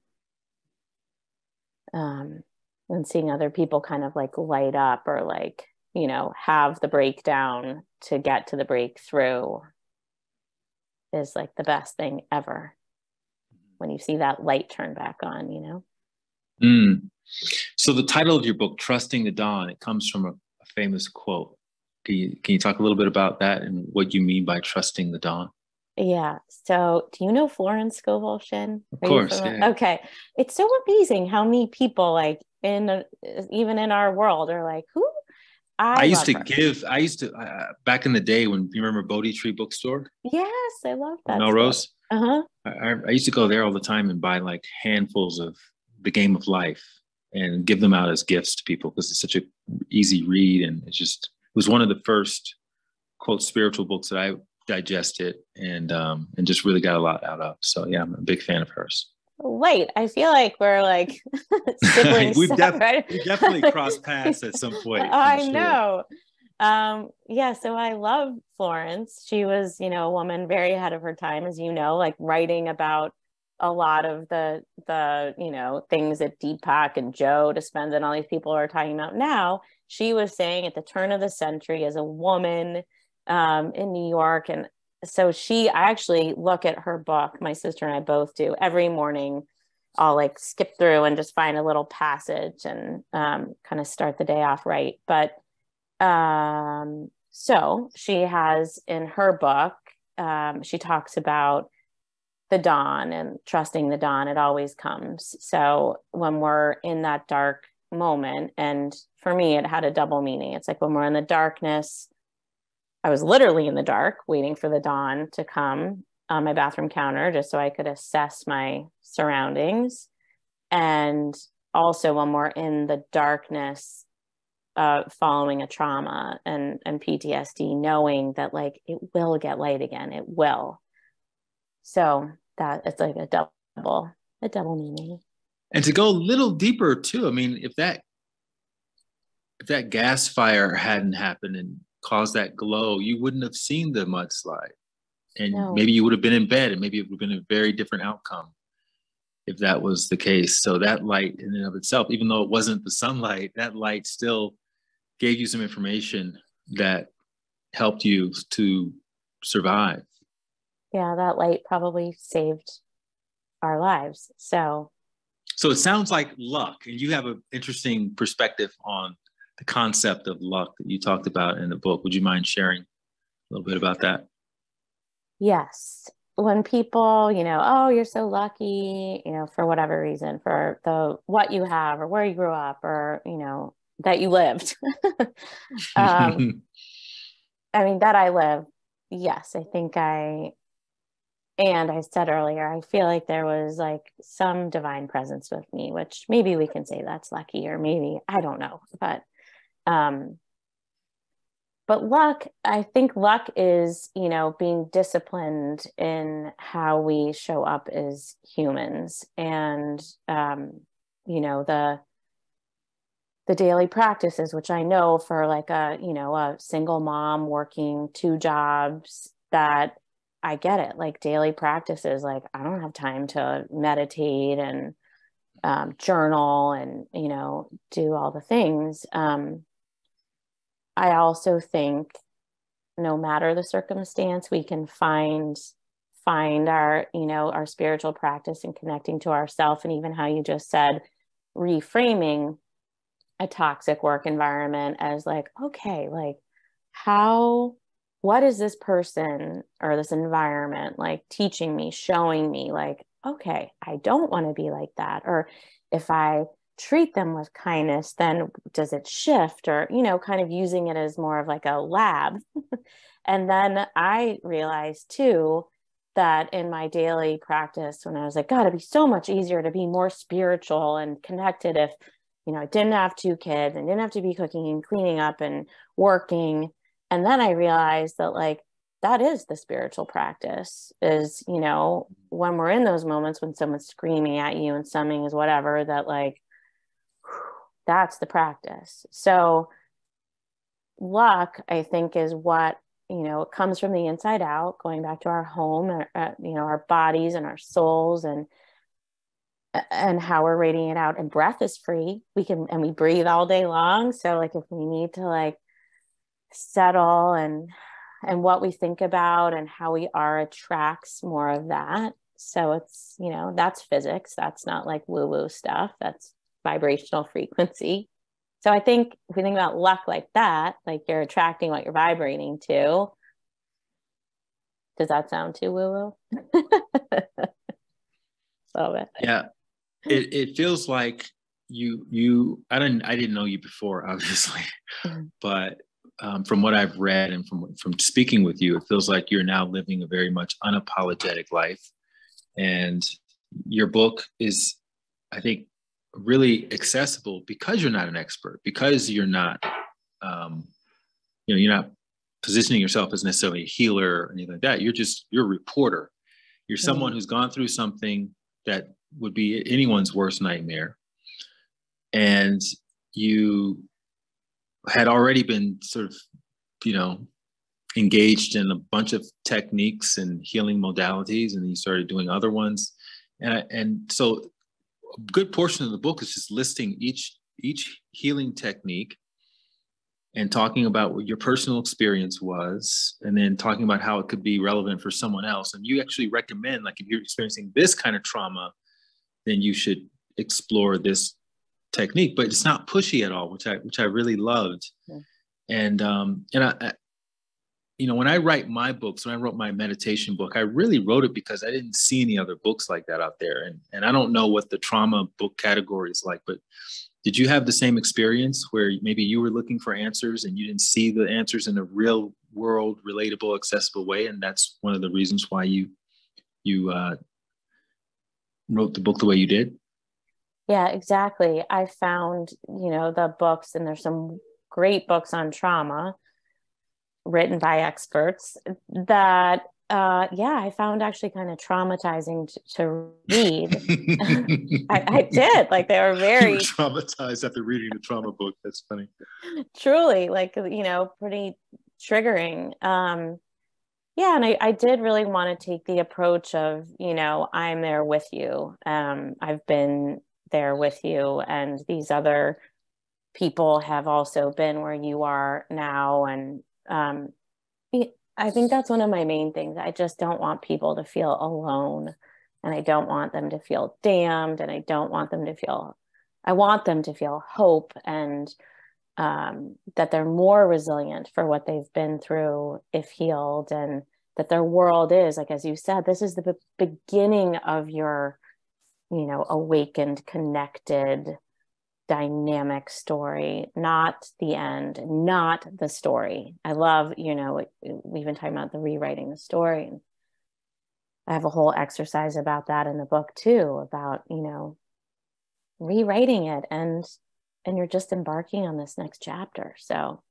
And and seeing other people kind of like light up or like, you know, have the breakdown to get to the breakthrough is like the best thing ever when you see that light turn back on, you know? Mm. So the title of your book, Trusting the Dawn, it comes from a famous quote. Can you talk a little bit about that and what you mean by trusting the dawn? Yeah. So do you know Florence Scovel Shinn? Of Are you course, familiar? yeah. Okay. It's so amazing how many people like even in our world are like, who? I love her. I used to, back in the day when you remember Bodhi Tree Bookstore Yes, I love on that store. Melrose. Uh-huh. I used to go there all the time and buy like handfuls of The Game of Life and give them out as gifts to people because it's such a easy read. And it was one of the first quote spiritual books that I digested and just really got a lot out of. So yeah, I'm a big fan of hers. Wait, I feel like we're like siblings, right? We definitely crossed paths at some point, I'm I sure. know. Yeah, so I love Florence. She was, you know, a woman very ahead of her time, as you know, like writing about a lot of the, you know, things that Deepak and Joe Dispenza and all these people are talking about now. She was saying at the turn of the century as a woman in New York. And so I actually look at her book, my sister and I both do, every morning. I'll like skip through and just find a little passage and kind of start the day off right. But so she has in her book, she talks about the dawn and trusting the dawn. It always comes. So when we're in that dark moment, and for me, it had a double meaning. It's like when we're in the darkness, I was literally in the dark waiting for the dawn to come on my bathroom counter just so I could assess my surroundings. And also when we're in the darkness following a trauma and PTSD, knowing that like it will get light again, it will. So that it's like a double meaning. And to go a little deeper too, I mean, if that gas fire hadn't happened and caused that glow, you wouldn't have seen the mudslide. And No. maybe you would have been in bed and maybe it would have been a very different outcome if that was the case. So that light in and of itself, even though it wasn't the sunlight, that light still gave you some information that helped you to survive. Yeah, that light probably saved our lives. So it sounds like luck, and you have an interesting perspective on the concept of luck that you talked about in the book. Would you mind sharing a little bit about that? yes, when people, you know, oh, you're so lucky, you know, for whatever reason, for the what you have or where you grew up or, you know, that you lived. um, I mean, that I live, yes, and I said earlier, I feel like there was like some divine presence with me, which maybe we can say that's lucky, or maybe I don't know. Um, but luck, I think luck is, you know, being disciplined in how we show up as humans, and you know, the daily practices, which I know for like a, you know, a single mom working two jobs, that I get it. Like daily practices, like I don't have time to meditate and journal and, you know, do all the things. I also think no matter the circumstance, we can find our, you know, our spiritual practice and connecting to ourself. And even how you just said, reframing a toxic work environment as like, okay, like what is this person or this environment like teaching me, showing me like, okay, I don't want to be like that. Or if I treat them with kindness, then does it shift? Or, you know, kind of using it as more of like a lab. And then I realized too that in my daily practice, when I was like, God, it'd be so much easier to be more spiritual and connected if, you know, I didn't have two kids and didn't have to be cooking and cleaning up and working. And then I realized that like, that is the spiritual practice is, you know, when we're in those moments when someone's screaming at you and something is whatever, that like, that's the practice. So luck, I think, is what, you know, it comes from the inside out, going back to our home, you know, our bodies and our souls. And and how we're rating it out. And breath is free. We breathe all day long. So like if we need to like settle, and what we think about and how we are attracts more of that. So it's, you know, that's physics. That's not like woo-woo stuff. That's vibrational frequency. So I think if we think about luck like that, like you're attracting what you're vibrating to. Does that sound too woo-woo? Love it. Yeah. It feels like I didn't know you before, obviously, but from what I've read and from speaking with you, it feels like you're now living a very much unapologetic life. And your book is, I think, really accessible because you're not an expert, because you're not, you're not positioning yourself as necessarily a healer or anything like that. You're a reporter. You're someone who's gone through something that would be anyone's worst nightmare. And you had already been sort of, engaged in a bunch of techniques and healing modalities, and then you started doing other ones. And so a good portion of the book is just listing each healing technique and talking about what your personal experience was, and then talking about how it could be relevant for someone else. And you actually recommend, like, if you're experiencing this kind of trauma, then you should explore this technique. But it's not pushy at all, which I really loved. Yeah. And I when I write my books, when I wrote my meditation book, I really wrote it because I didn't see any other books like that out there. And I don't know what the trauma book category is like, but did you have the same experience where maybe you were looking for answers and you didn't see the answers in a real world, relatable, accessible way? And that's one of the reasons why you wrote the book the way you did? Yeah, exactly. I found, the books, and there's some great books on trauma written by experts that, I found actually kind of traumatizing to read. I did. Like, they were very... You were traumatized after reading a trauma book. That's funny. Truly, like, pretty triggering. And I did really want to take the approach of, I'm there with you. I've been there with you, and these other people have also been where you are now. And I think that's one of my main things. I just don't want people to feel alone, and I don't want them to feel damned, and I want them to feel hope, and that they're more resilient for what they've been through if healed, and that their world is, like, as you said, this is the beginning of your, awakened, connected, dynamic story, not the end, not the story. I love, we've been talking about the rewriting the story. And I have a whole exercise about that in the book too, about, rewriting it, and you're just embarking on this next chapter. So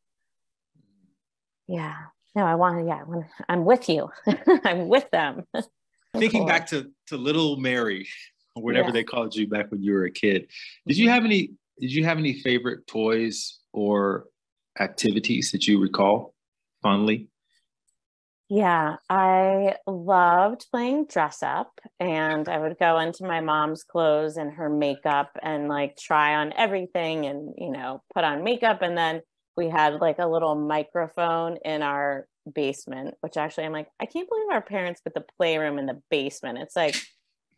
yeah, no, I'm with you. I'm with them. Thinking back to little Mary, or whatever they called you back when you were a kid. Did you have any favorite toys or activities that you recall fondly? Yeah, I loved playing dress up, and I would go into my mom's clothes and her makeup and like try on everything and, put on makeup. And then we had like a little microphone in our basement, which actually I'm like, I can't believe our parents put the playroom in the basement. It's like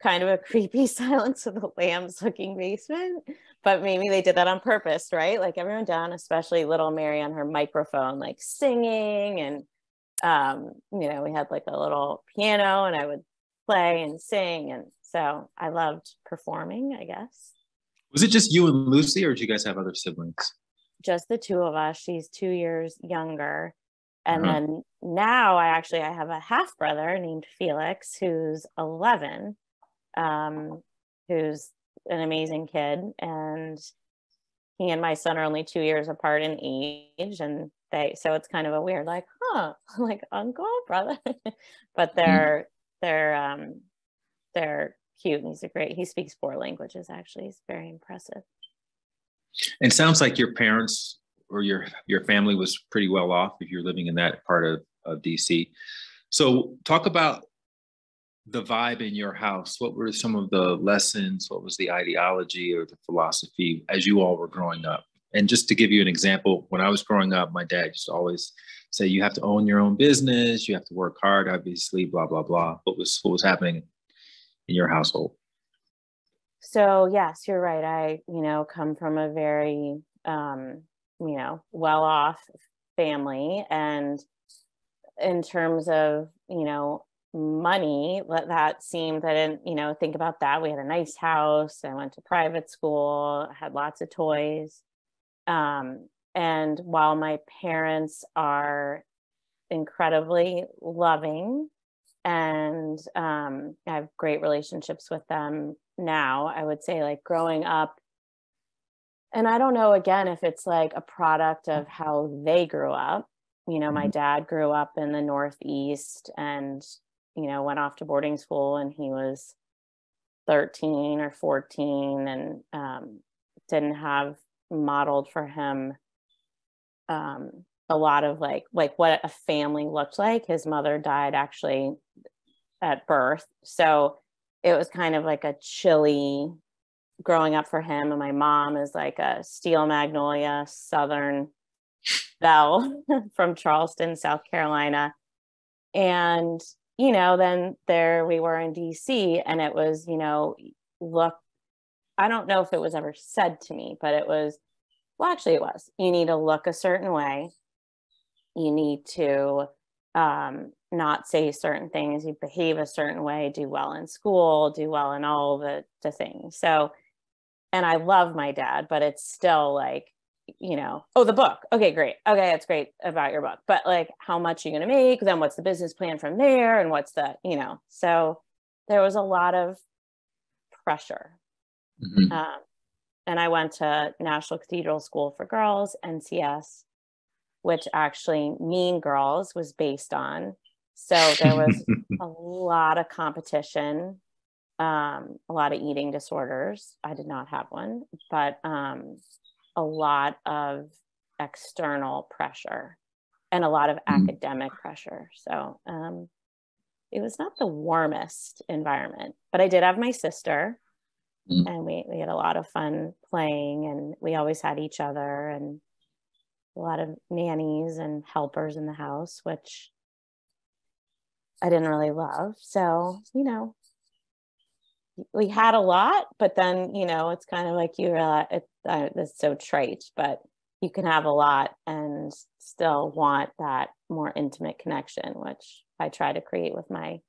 kind of a creepy Silence of the Lambs looking basement, but maybe they did that on purpose, right? Like everyone down, especially little Mary on her microphone, like singing. And we had like a little piano, and I would play and sing, and so I loved performing, I guess. Was it just you and Lucy, or did you guys have other siblings? Just the two of us. She's 2 years younger. And then now I have a half brother named Felix, who's 11, who's an amazing kid. And he and my son are only 2 years apart in age. And so it's kind of a weird, like, like uncle, brother, but they're cute. And he speaks 4 languages. Actually, he's very impressive. And it sounds like your parents or your family was pretty well off if you're living in that part of DC. So talk about the vibe in your house? What were some of the lessons? What was the ideology or the philosophy as you all were growing up? And just to give you an example, when I was growing up, my dad used to always say, you have to own your own business. You have to work hard, obviously, blah, blah, blah. What was happening in your household? So yes, you're right. I, come from a very, well-off family. And in terms of, money, that seemed, I didn't, think about that. We had a nice house. I went to private school, had lots of toys. And while my parents are incredibly loving and I have great relationships with them now, I would say like growing up, and I don't know, again, if it's like a product of how they grew up. My dad grew up in the Northeast and, went off to boarding school and he was 13 or 14 and didn't have modeled for him a lot of like what a family looked like. His mother died actually at birth. So it was kind of like a chilly growing up for him. And my mom is like a steel magnolia Southern belle from Charleston, South Carolina. And, then there we were in DC and it was, look, I don't know if it was ever said to me, but it was, well, actually it was, you need to look a certain way. You need to not say certain things, you behave a certain way, do well in school, do well in all the things. So, and I love my dad, but it's still like, oh, the book. Okay, great. Okay, that's great about your book. But like, how much are you going to make? Then what's the business plan from there? And what's the, so there was a lot of pressure. Mm-hmm. And I went to National Cathedral School for Girls, NCS, which actually Mean Girls was based on. So there was a lot of competition, a lot of eating disorders. I did not have one, but a lot of external pressure and a lot of academic pressure. So it was not the warmest environment, but I did have my sister and we had a lot of fun playing and we always had each other and a lot of nannies and helpers in the house, which I didn't really love. So, we had a lot, but then, it's kind of like you realize it's so trite, but you can have a lot and still want that more intimate connection, which I try to create with my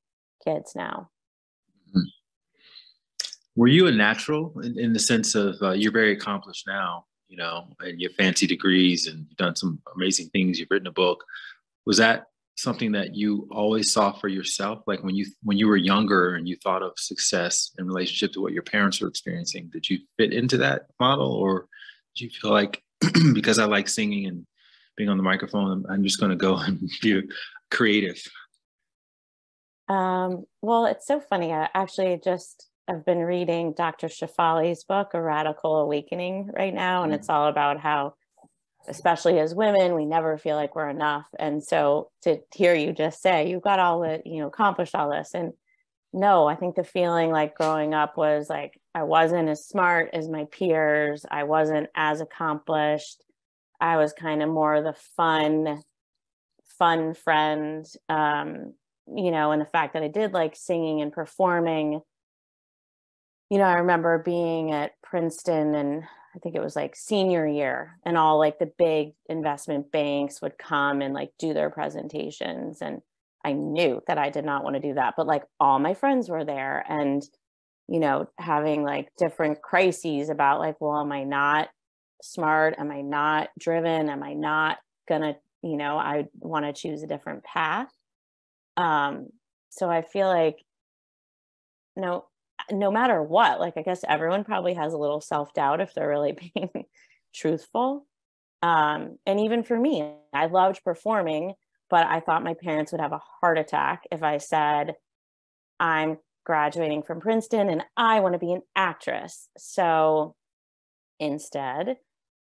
kids now. Were you a natural in the sense of you're very accomplished now, and you have fancy degrees and you've done some amazing things. You've written a book. Was that something that you always saw for yourself? Like when you were younger and you thought of success in relationship to what your parents were experiencing, did you fit into that model, or did you feel like because I like singing and being on the microphone, I'm just going to go and be creative? Well, it's so funny. I've been reading Dr. Shafali's book, A Radical Awakening, right now, and it's all about how, especially as women, we never feel like we're enough. And so to hear you just say, you've got all the, accomplished all this. And no, I think the feeling like growing up was like, I wasn't as smart as my peers. I wasn't as accomplished. I was kind of more the fun friend, and the fact that I did like singing and performing. I remember being at Princeton and I think it was like senior year and all like the big investment banks would come and like do their presentations. And I knew that I did not want to do that, but like all my friends were there and, having like different crises about like, well, am I not smart? Am I not driven? Am I not gonna, I want to choose a different path. So I feel like, no matter what, like, I guess everyone probably has a little self-doubt if they're really being truthful. And even for me, I loved performing, but I thought my parents would have a heart attack if I said, I'm graduating from Princeton and I want to be an actress. So instead,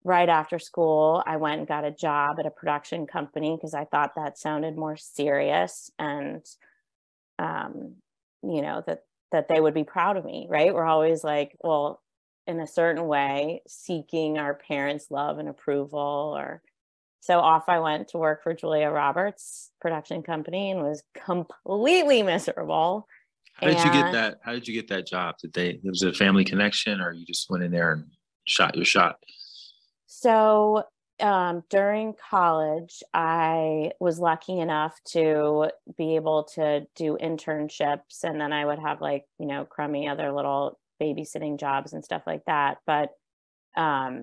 right after school, I went and got a job at a production company because I thought that sounded more serious and you know, that they would be proud of me, right? We're always like, well, in a certain way, seeking our parents' love and approval. Or so off I went to work for Julia Roberts' production company and was completely miserable. How did you get that? How did you get that job? Was it a family connection, or you just went in there and shot your shot? So during college, I was lucky enough to be able to do internships, and then I would have like, you know, crummy other little babysitting jobs and stuff like that. But I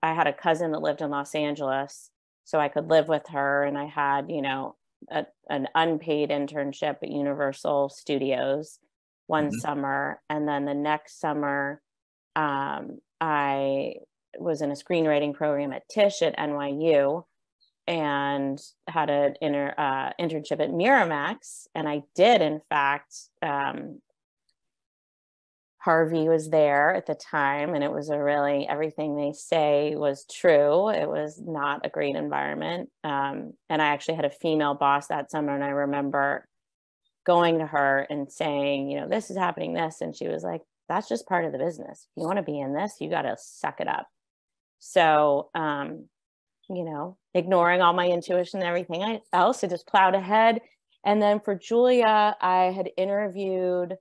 had a cousin that lived in Los Angeles, so I could live with her, and I had, you know, an unpaid internship at Universal Studios one summer, and then the next summer, I was in a screenwriting program at Tisch at NYU and had an internship at Miramax. And I did, in fact, Harvey was there at the time, and it was everything they say was true. It was not a great environment. And I actually had a female boss that summer, and I remember going to her and saying, you know, this is happening, this. And she was like, that's just part of the business. If you want to be in this, you got to suck it up. So, you know, ignoring all my intuition and everything else, I just plowed ahead. And then for Julia, I had interviewed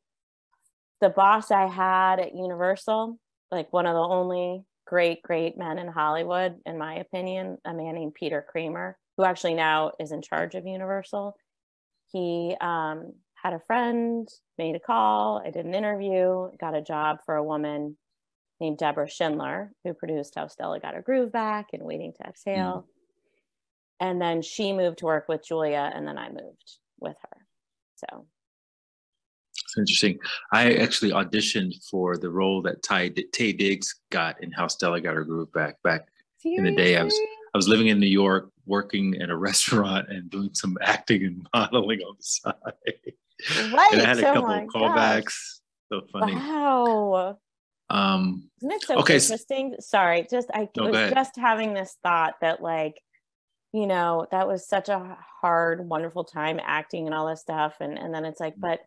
the boss I had at Universal, like one of the only great men in Hollywood, in my opinion, a man named Peter Kramer, who actually now is in charge of Universal. He had a friend, made a call. I did an interview, got a job for a woman named Deborah Schindler, who produced How Stella Got Her Groove Back and Waiting to Exhale. And then she moved to work with Julia, and then I moved with her. So it's interesting. I actually auditioned for the role that Taye Diggs got in How Stella Got Her Groove Back seriously? in the day. I was living in New York, working at a restaurant and doing some acting and modeling on the side. Right. And I had a couple of callbacks. So funny. Wow. Isn't it so interesting? Sorry, I was just having this thought that, like, you know, that was such a hard, wonderful time acting and all this stuff. And then it's like, but,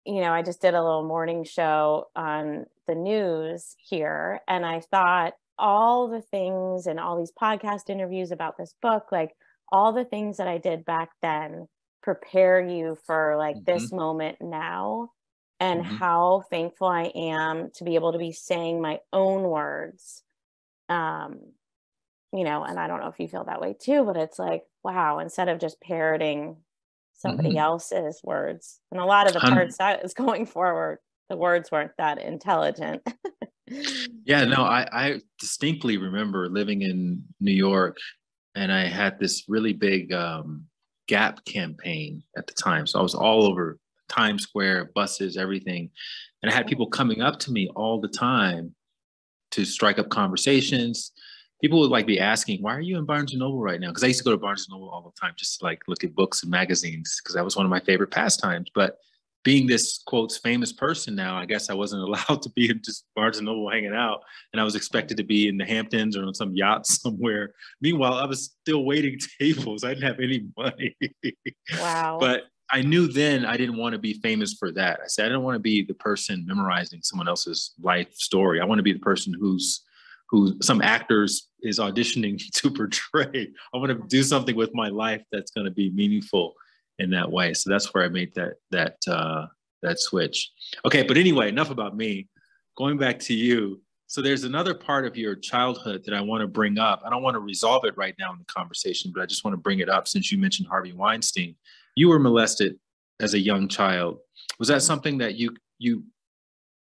you know, I just did a little morning show on the news here, and I thought all the things and all these podcast interviews about this book, like all the things that I did back then prepare you for like this moment now. And how thankful I am to be able to be saying my own words. You know, and I don't know if you feel that way too, but it's like, wow, instead of just parroting somebody else's words. And a lot of the parts that is going forward, the words weren't that intelligent. Yeah, no, I distinctly remember living in New York, and I had this really big Gap campaign at the time. So I was all over Times Square, buses, everything. And I had people coming up to me all the time to strike up conversations. People would like be asking, why are you in Barnes & Noble right now? Because I used to go to Barnes & Noble all the time, just to like look at books and magazines, because that was one of my favorite pastimes. But being this, quotes, famous person now, I guess I wasn't allowed to be in just Barnes & Noble hanging out. And I was expected to be in the Hamptons or on some yacht somewhere. Meanwhile, I was still waiting tables. I didn't have any money. Wow. But I knew then I didn't want to be famous for that. I said, I don't want to be the person memorizing someone else's life story. I want to be the person who some actors is auditioning to portray. I want to do something with my life that's going to be meaningful in that way. So that's where I made that switch. Okay, but anyway, enough about me. Going back to you. So there's another part of your childhood that I want to bring up. I don't want to resolve it right now in the conversation, but I just want to bring it up since you mentioned Harvey Weinstein. You were molested as a young child. Was that something that you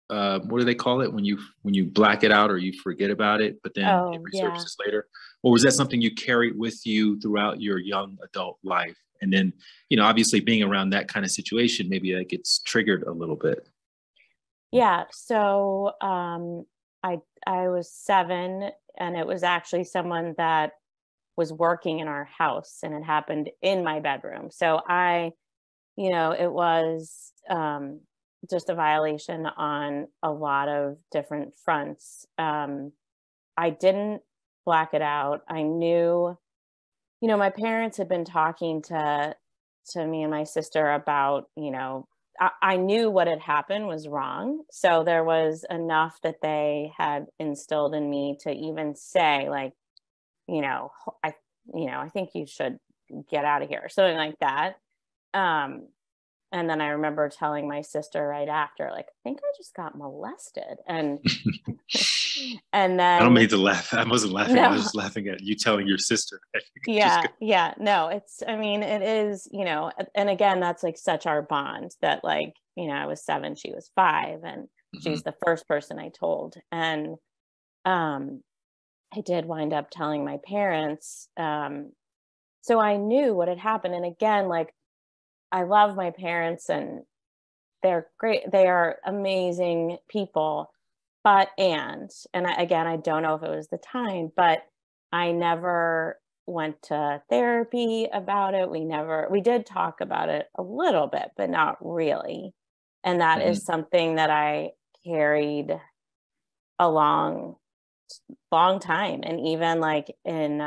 what do they call it when you black it out or you forget about it, but then it resurfaces later? Or was that something you carried with you throughout your young adult life? And then, you know, obviously being around that kind of situation, maybe that gets triggered a little bit. Yeah. So I was 7, and it was actually someone that was working in our house, and it happened in my bedroom. So it was just a violation on a lot of different fronts. I didn't black it out. I knew, my parents had been talking to me and my sister about, I knew what had happened was wrong. So there was enough that they had instilled in me to even say, like, you know, I think you should get out of here, or something like that. And then I remember telling my sister right after, like, I think I just got molested. And and I don't then mean to laugh. I wasn't laughing. I was no, just laughing at you telling your sister. yeah, no, I mean, it is, and again, that's like such our bond that, like, I was 7, she was 5, and she's the first person I told. And I did wind up telling my parents. So I knew what had happened. And again, like, I love my parents and they're great. They are amazing people. Again, I don't know if it was the time, but I never went to therapy about it. We did talk about it a little bit, but not really. And that is something that I carried a long time. And even like in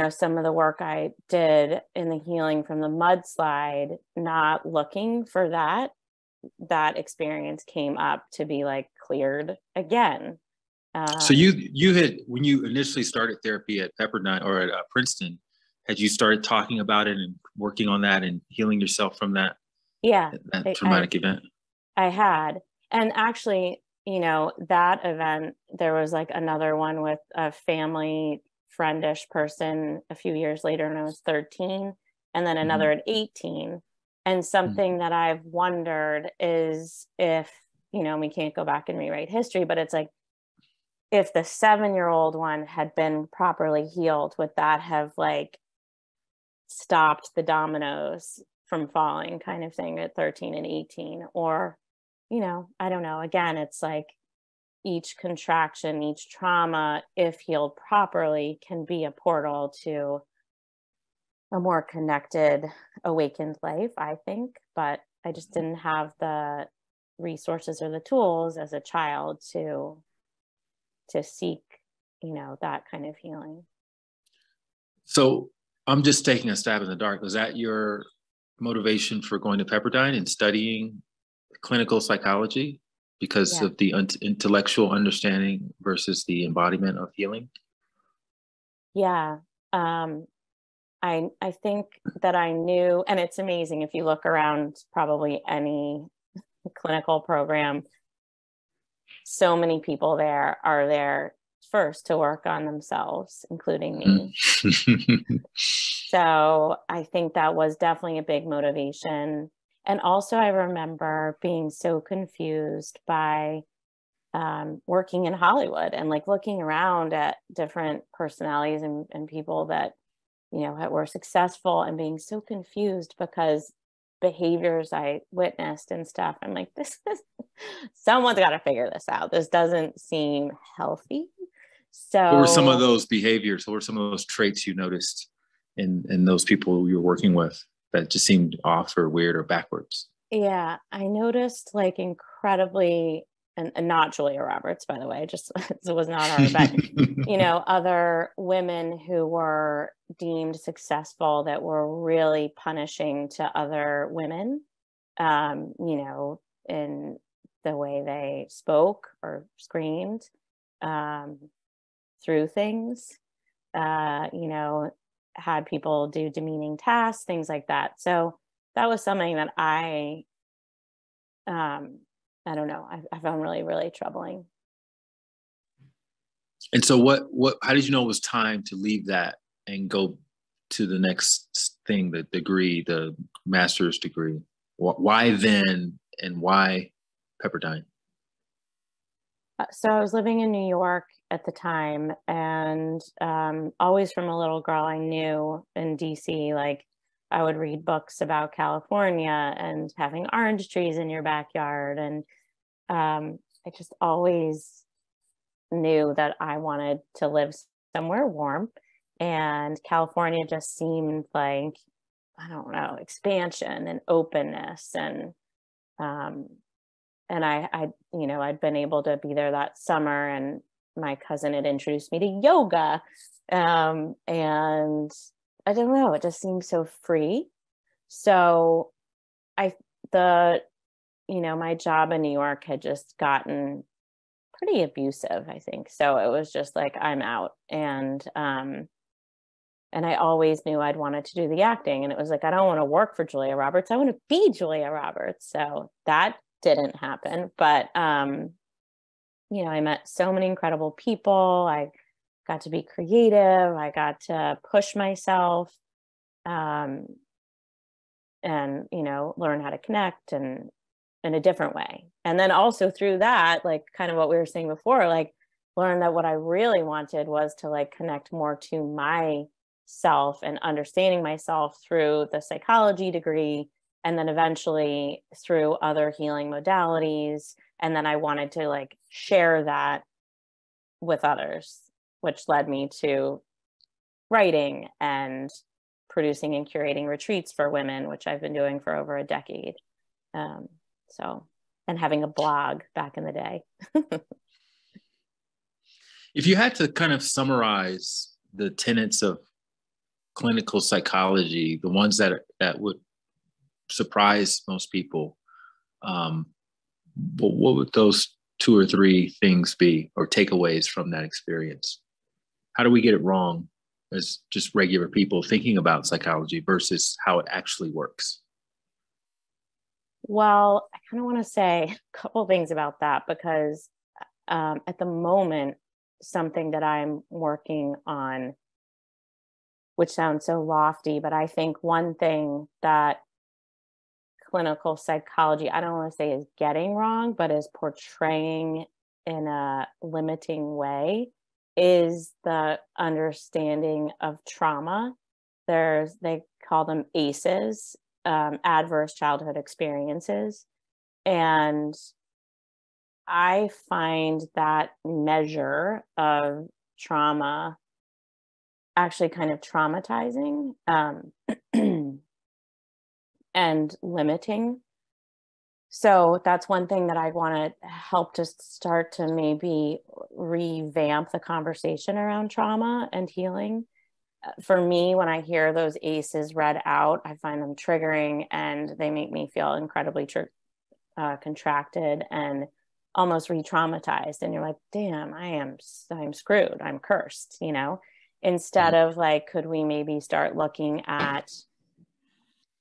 some of the work I did in the healing from the mudslide, not looking for that experience came up to be like cleared again. So you had, when you initially started therapy at Pepperdine or at Princeton, had you started talking about it and working on that and healing yourself from that traumatic event? I had. And actually, that event, there was like another one with a family friendish person a few years later when I was 13, and then another at 18. And something that I've wondered is if, we can't go back and rewrite history, but it's like, if the 7-year-old one had been properly healed, would that have like stopped the dominoes from falling, kind of thing, at 13 and 18? Or, I don't know. Again, it's like each contraction, each trauma, if healed properly, can be a portal to a more connected, awakened life, I think. But I just didn't have the resources or the tools as a child to seek, that kind of healing. So I'm just taking a stab in the dark. Was that your motivation for going to Pepperdine and studying clinical psychology, because of the intellectual understanding versus the embodiment of healing? Yeah. I think that I knew, and it's amazing if you look around probably any clinical program, so many people there are there first to work on themselves, including me. So I think that was definitely a big motivation. And also I remember being so confused by working in Hollywood and like looking around at different personalities and people that, were successful, and being so confused because behaviors I witnessed and stuff. I'm like, someone's got to figure this out. This doesn't seem healthy. So what were some of those behaviors? What were some of those traits you noticed in those people you were working with that just seemed off or weird or backwards? Yeah, I noticed like incredibly, and not Julia Roberts, by the way, just it was not her, but other women who were deemed successful that were really punishing to other women, in the way they spoke or screamed through things, had people do demeaning tasks, things like that. So that was something that I don't know, I found really, really troubling. And so how did you know it was time to leave that and go to the next thing, the degree, the master's degree? Why then, and why Pepperdine? So I was living in New York at the time, and always from a little girl, I knew in DC, like, I would read books about California and having orange trees in your backyard. And I just always knew that I wanted to live somewhere warm. And California just seemed like, I don't know, expansion and openness. And I'd been able to be there that summer, and my cousin had introduced me to yoga. And I don't know, it just seemed so free. So my job in New York had just gotten pretty abusive, I think. So it was just like, I'm out. And I always knew I'd wanted to do the acting. And it was like, I don't want to work for Julia Roberts. I want to be Julia Roberts. So that didn't happen. But, I met so many incredible people. I got to be creative. I got to push myself, and, learn how to connect and in a different way. And then also through that, like kind of what we were saying before, like learn that what I really wanted was to like connect more to myself and understanding myself through the psychology degree, and then eventually through other healing modalities. And then I wanted to like share that with others, which led me to writing and producing and curating retreats for women, which I've been doing for over a decade. And having a blog back in the day. If you had to kind of summarize the tenets of clinical psychology, the ones that would surprise most people, what would those 2 or 3 things be, or takeaways from that experience? How do we get it wrong as just regular people thinking about psychology versus how it actually works? Well, I kind of want to say a couple of things about that, because at the moment, something that I'm working on, which sounds so lofty, but I think one thing that clinical psychology, I don't want to say is getting wrong, but is portraying in a limiting way, is the understanding of trauma. They call them ACEs, adverse childhood experiences. And I find that measure of trauma actually kind of traumatizing, and limiting. So that's one thing that I want to help to start to maybe revamp the conversation around trauma and healing. For me, when I hear those ACEs read out, I find them triggering, and they make me feel incredibly contracted and almost re-traumatized. And you're like, damn, I'm screwed. I'm cursed, instead of like, could we maybe start looking at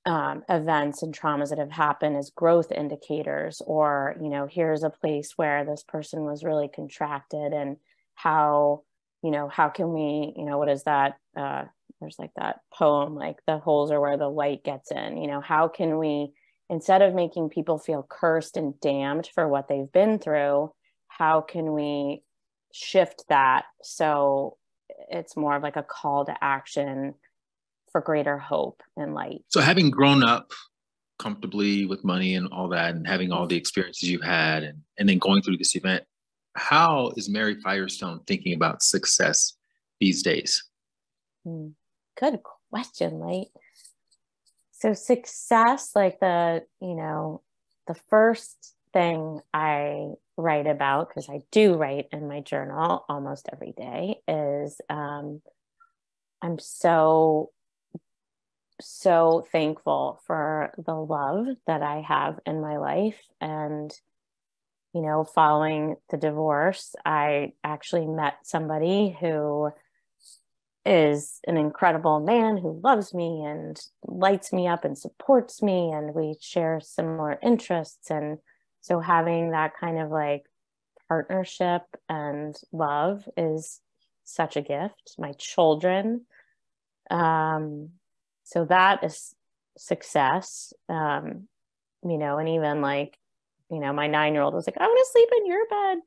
events and traumas that have happened as growth indicators, or, here's a place where this person was really contracted, and how can we, what is that? There's like that poem, like the holes are where the light gets in, how can we, instead of making people feel cursed and damned for what they've been through, how can we shift that so it's more of like a call to action for greater hope and light? So having grown up comfortably with money and all that, and having all the experiences you've had, and then going through this event, how is Mary Firestone thinking about success these days? Good question, Light. So success, like the first thing I write about, because I do write in my journal almost every day, is I'm so thankful for the love that I have in my life. And, following the divorce, I actually met somebody who is an incredible man who loves me and lights me up and supports me, and we share similar interests. And so having that kind of like partnership and love is such a gift. My children, so that is success. And even like, my 9-year-old was like, I want to sleep in your bed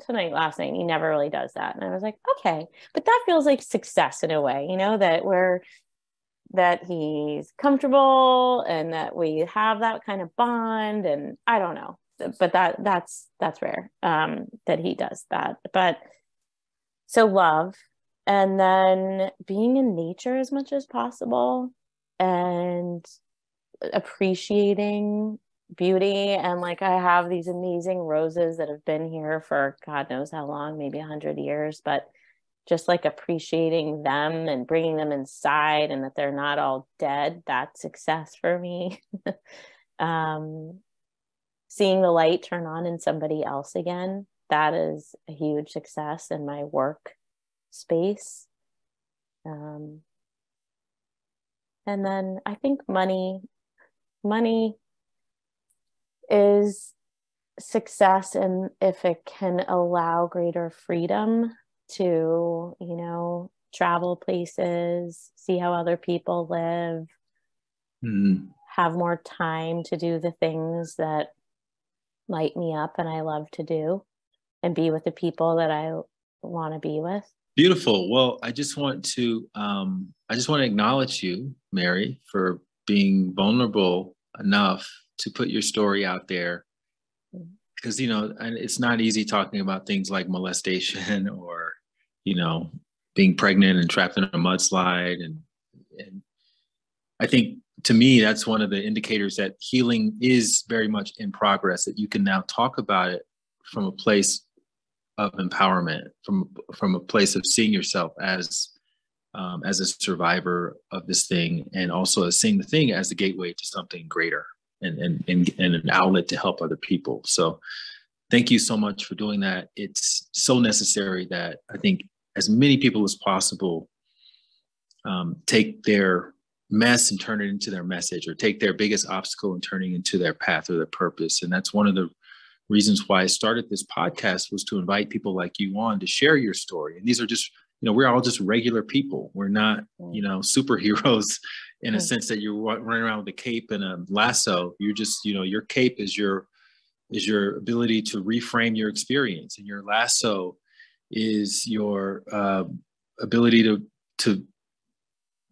tonight last night. And he never really does that. And I was like, okay, but that feels like success in a way, that he's comfortable and that we have that kind of bond. And I don't know, but that's rare, that he does that. But so love, and then being in nature as much as possible, and appreciating beauty. And like, I have these amazing roses that have been here for God knows how long, maybe 100 years, but just like appreciating them and bringing them inside and that they're not all dead, that's success for me. Seeing the light turn on in somebody else again, that is a huge success in my work space. And then I think money is success, and if it can allow greater freedom to, you know, travel places, see how other people live, have more time to do the things that light me up and I love to do, and be with the people that I want to be with. Beautiful. Well, I just want to acknowledge you, Mary, for being vulnerable enough to put your story out there. Because, you know, and it's not easy talking about things like molestation or, you know, being pregnant and trapped in a mudslide. And I think, to me, that's one of the indicators that healing is very much in progress, that you can now talk about it from a place of empowerment, from a place of seeing yourself as a survivor of this thing, and also as seeing the thing as the gateway to something greater and an outlet to help other people. So thank you so much for doing that. It's so necessary that I think as many people as possible take their mess and turn it into their message, or take their biggest obstacle and turning into their path or their purpose. And that's one of the reasons why I started this podcast, was to invite people like you on to share your story. And these are just, you know, we're all just regular people. We're not, you know, superheroes in a sense that you're running around with a cape and a lasso. You're just, you know, your cape is your ability to reframe your experience, and your lasso is your ability to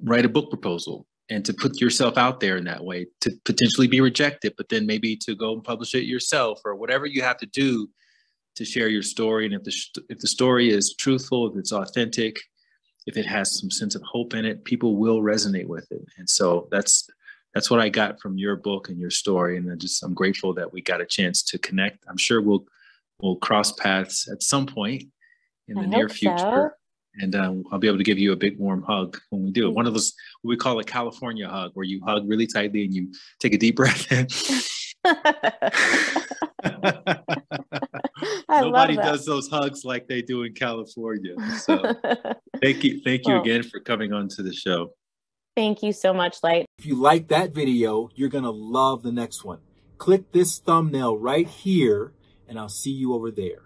write a book proposal and to put yourself out there in that way, to potentially be rejected, but then maybe to go and publish it yourself, or whatever you have to do to share your story. And if the story is truthful, if it's authentic, if it has some sense of hope in it, people will resonate with it. And so that's what I got from your book and your story. And I'm grateful that we got a chance to connect. I'm sure we'll cross paths at some point in the near future. So. And I'll be able to give you a big warm hug when we do it. One of those, what we call a California hug, where you hug really tightly and you take a deep breath in. Nobody does those hugs like they do in California. So thank you again for coming on to the show. Thank you so much, Light. If you like that video, you're going to love the next one. Click this thumbnail right here, and I'll see you over there.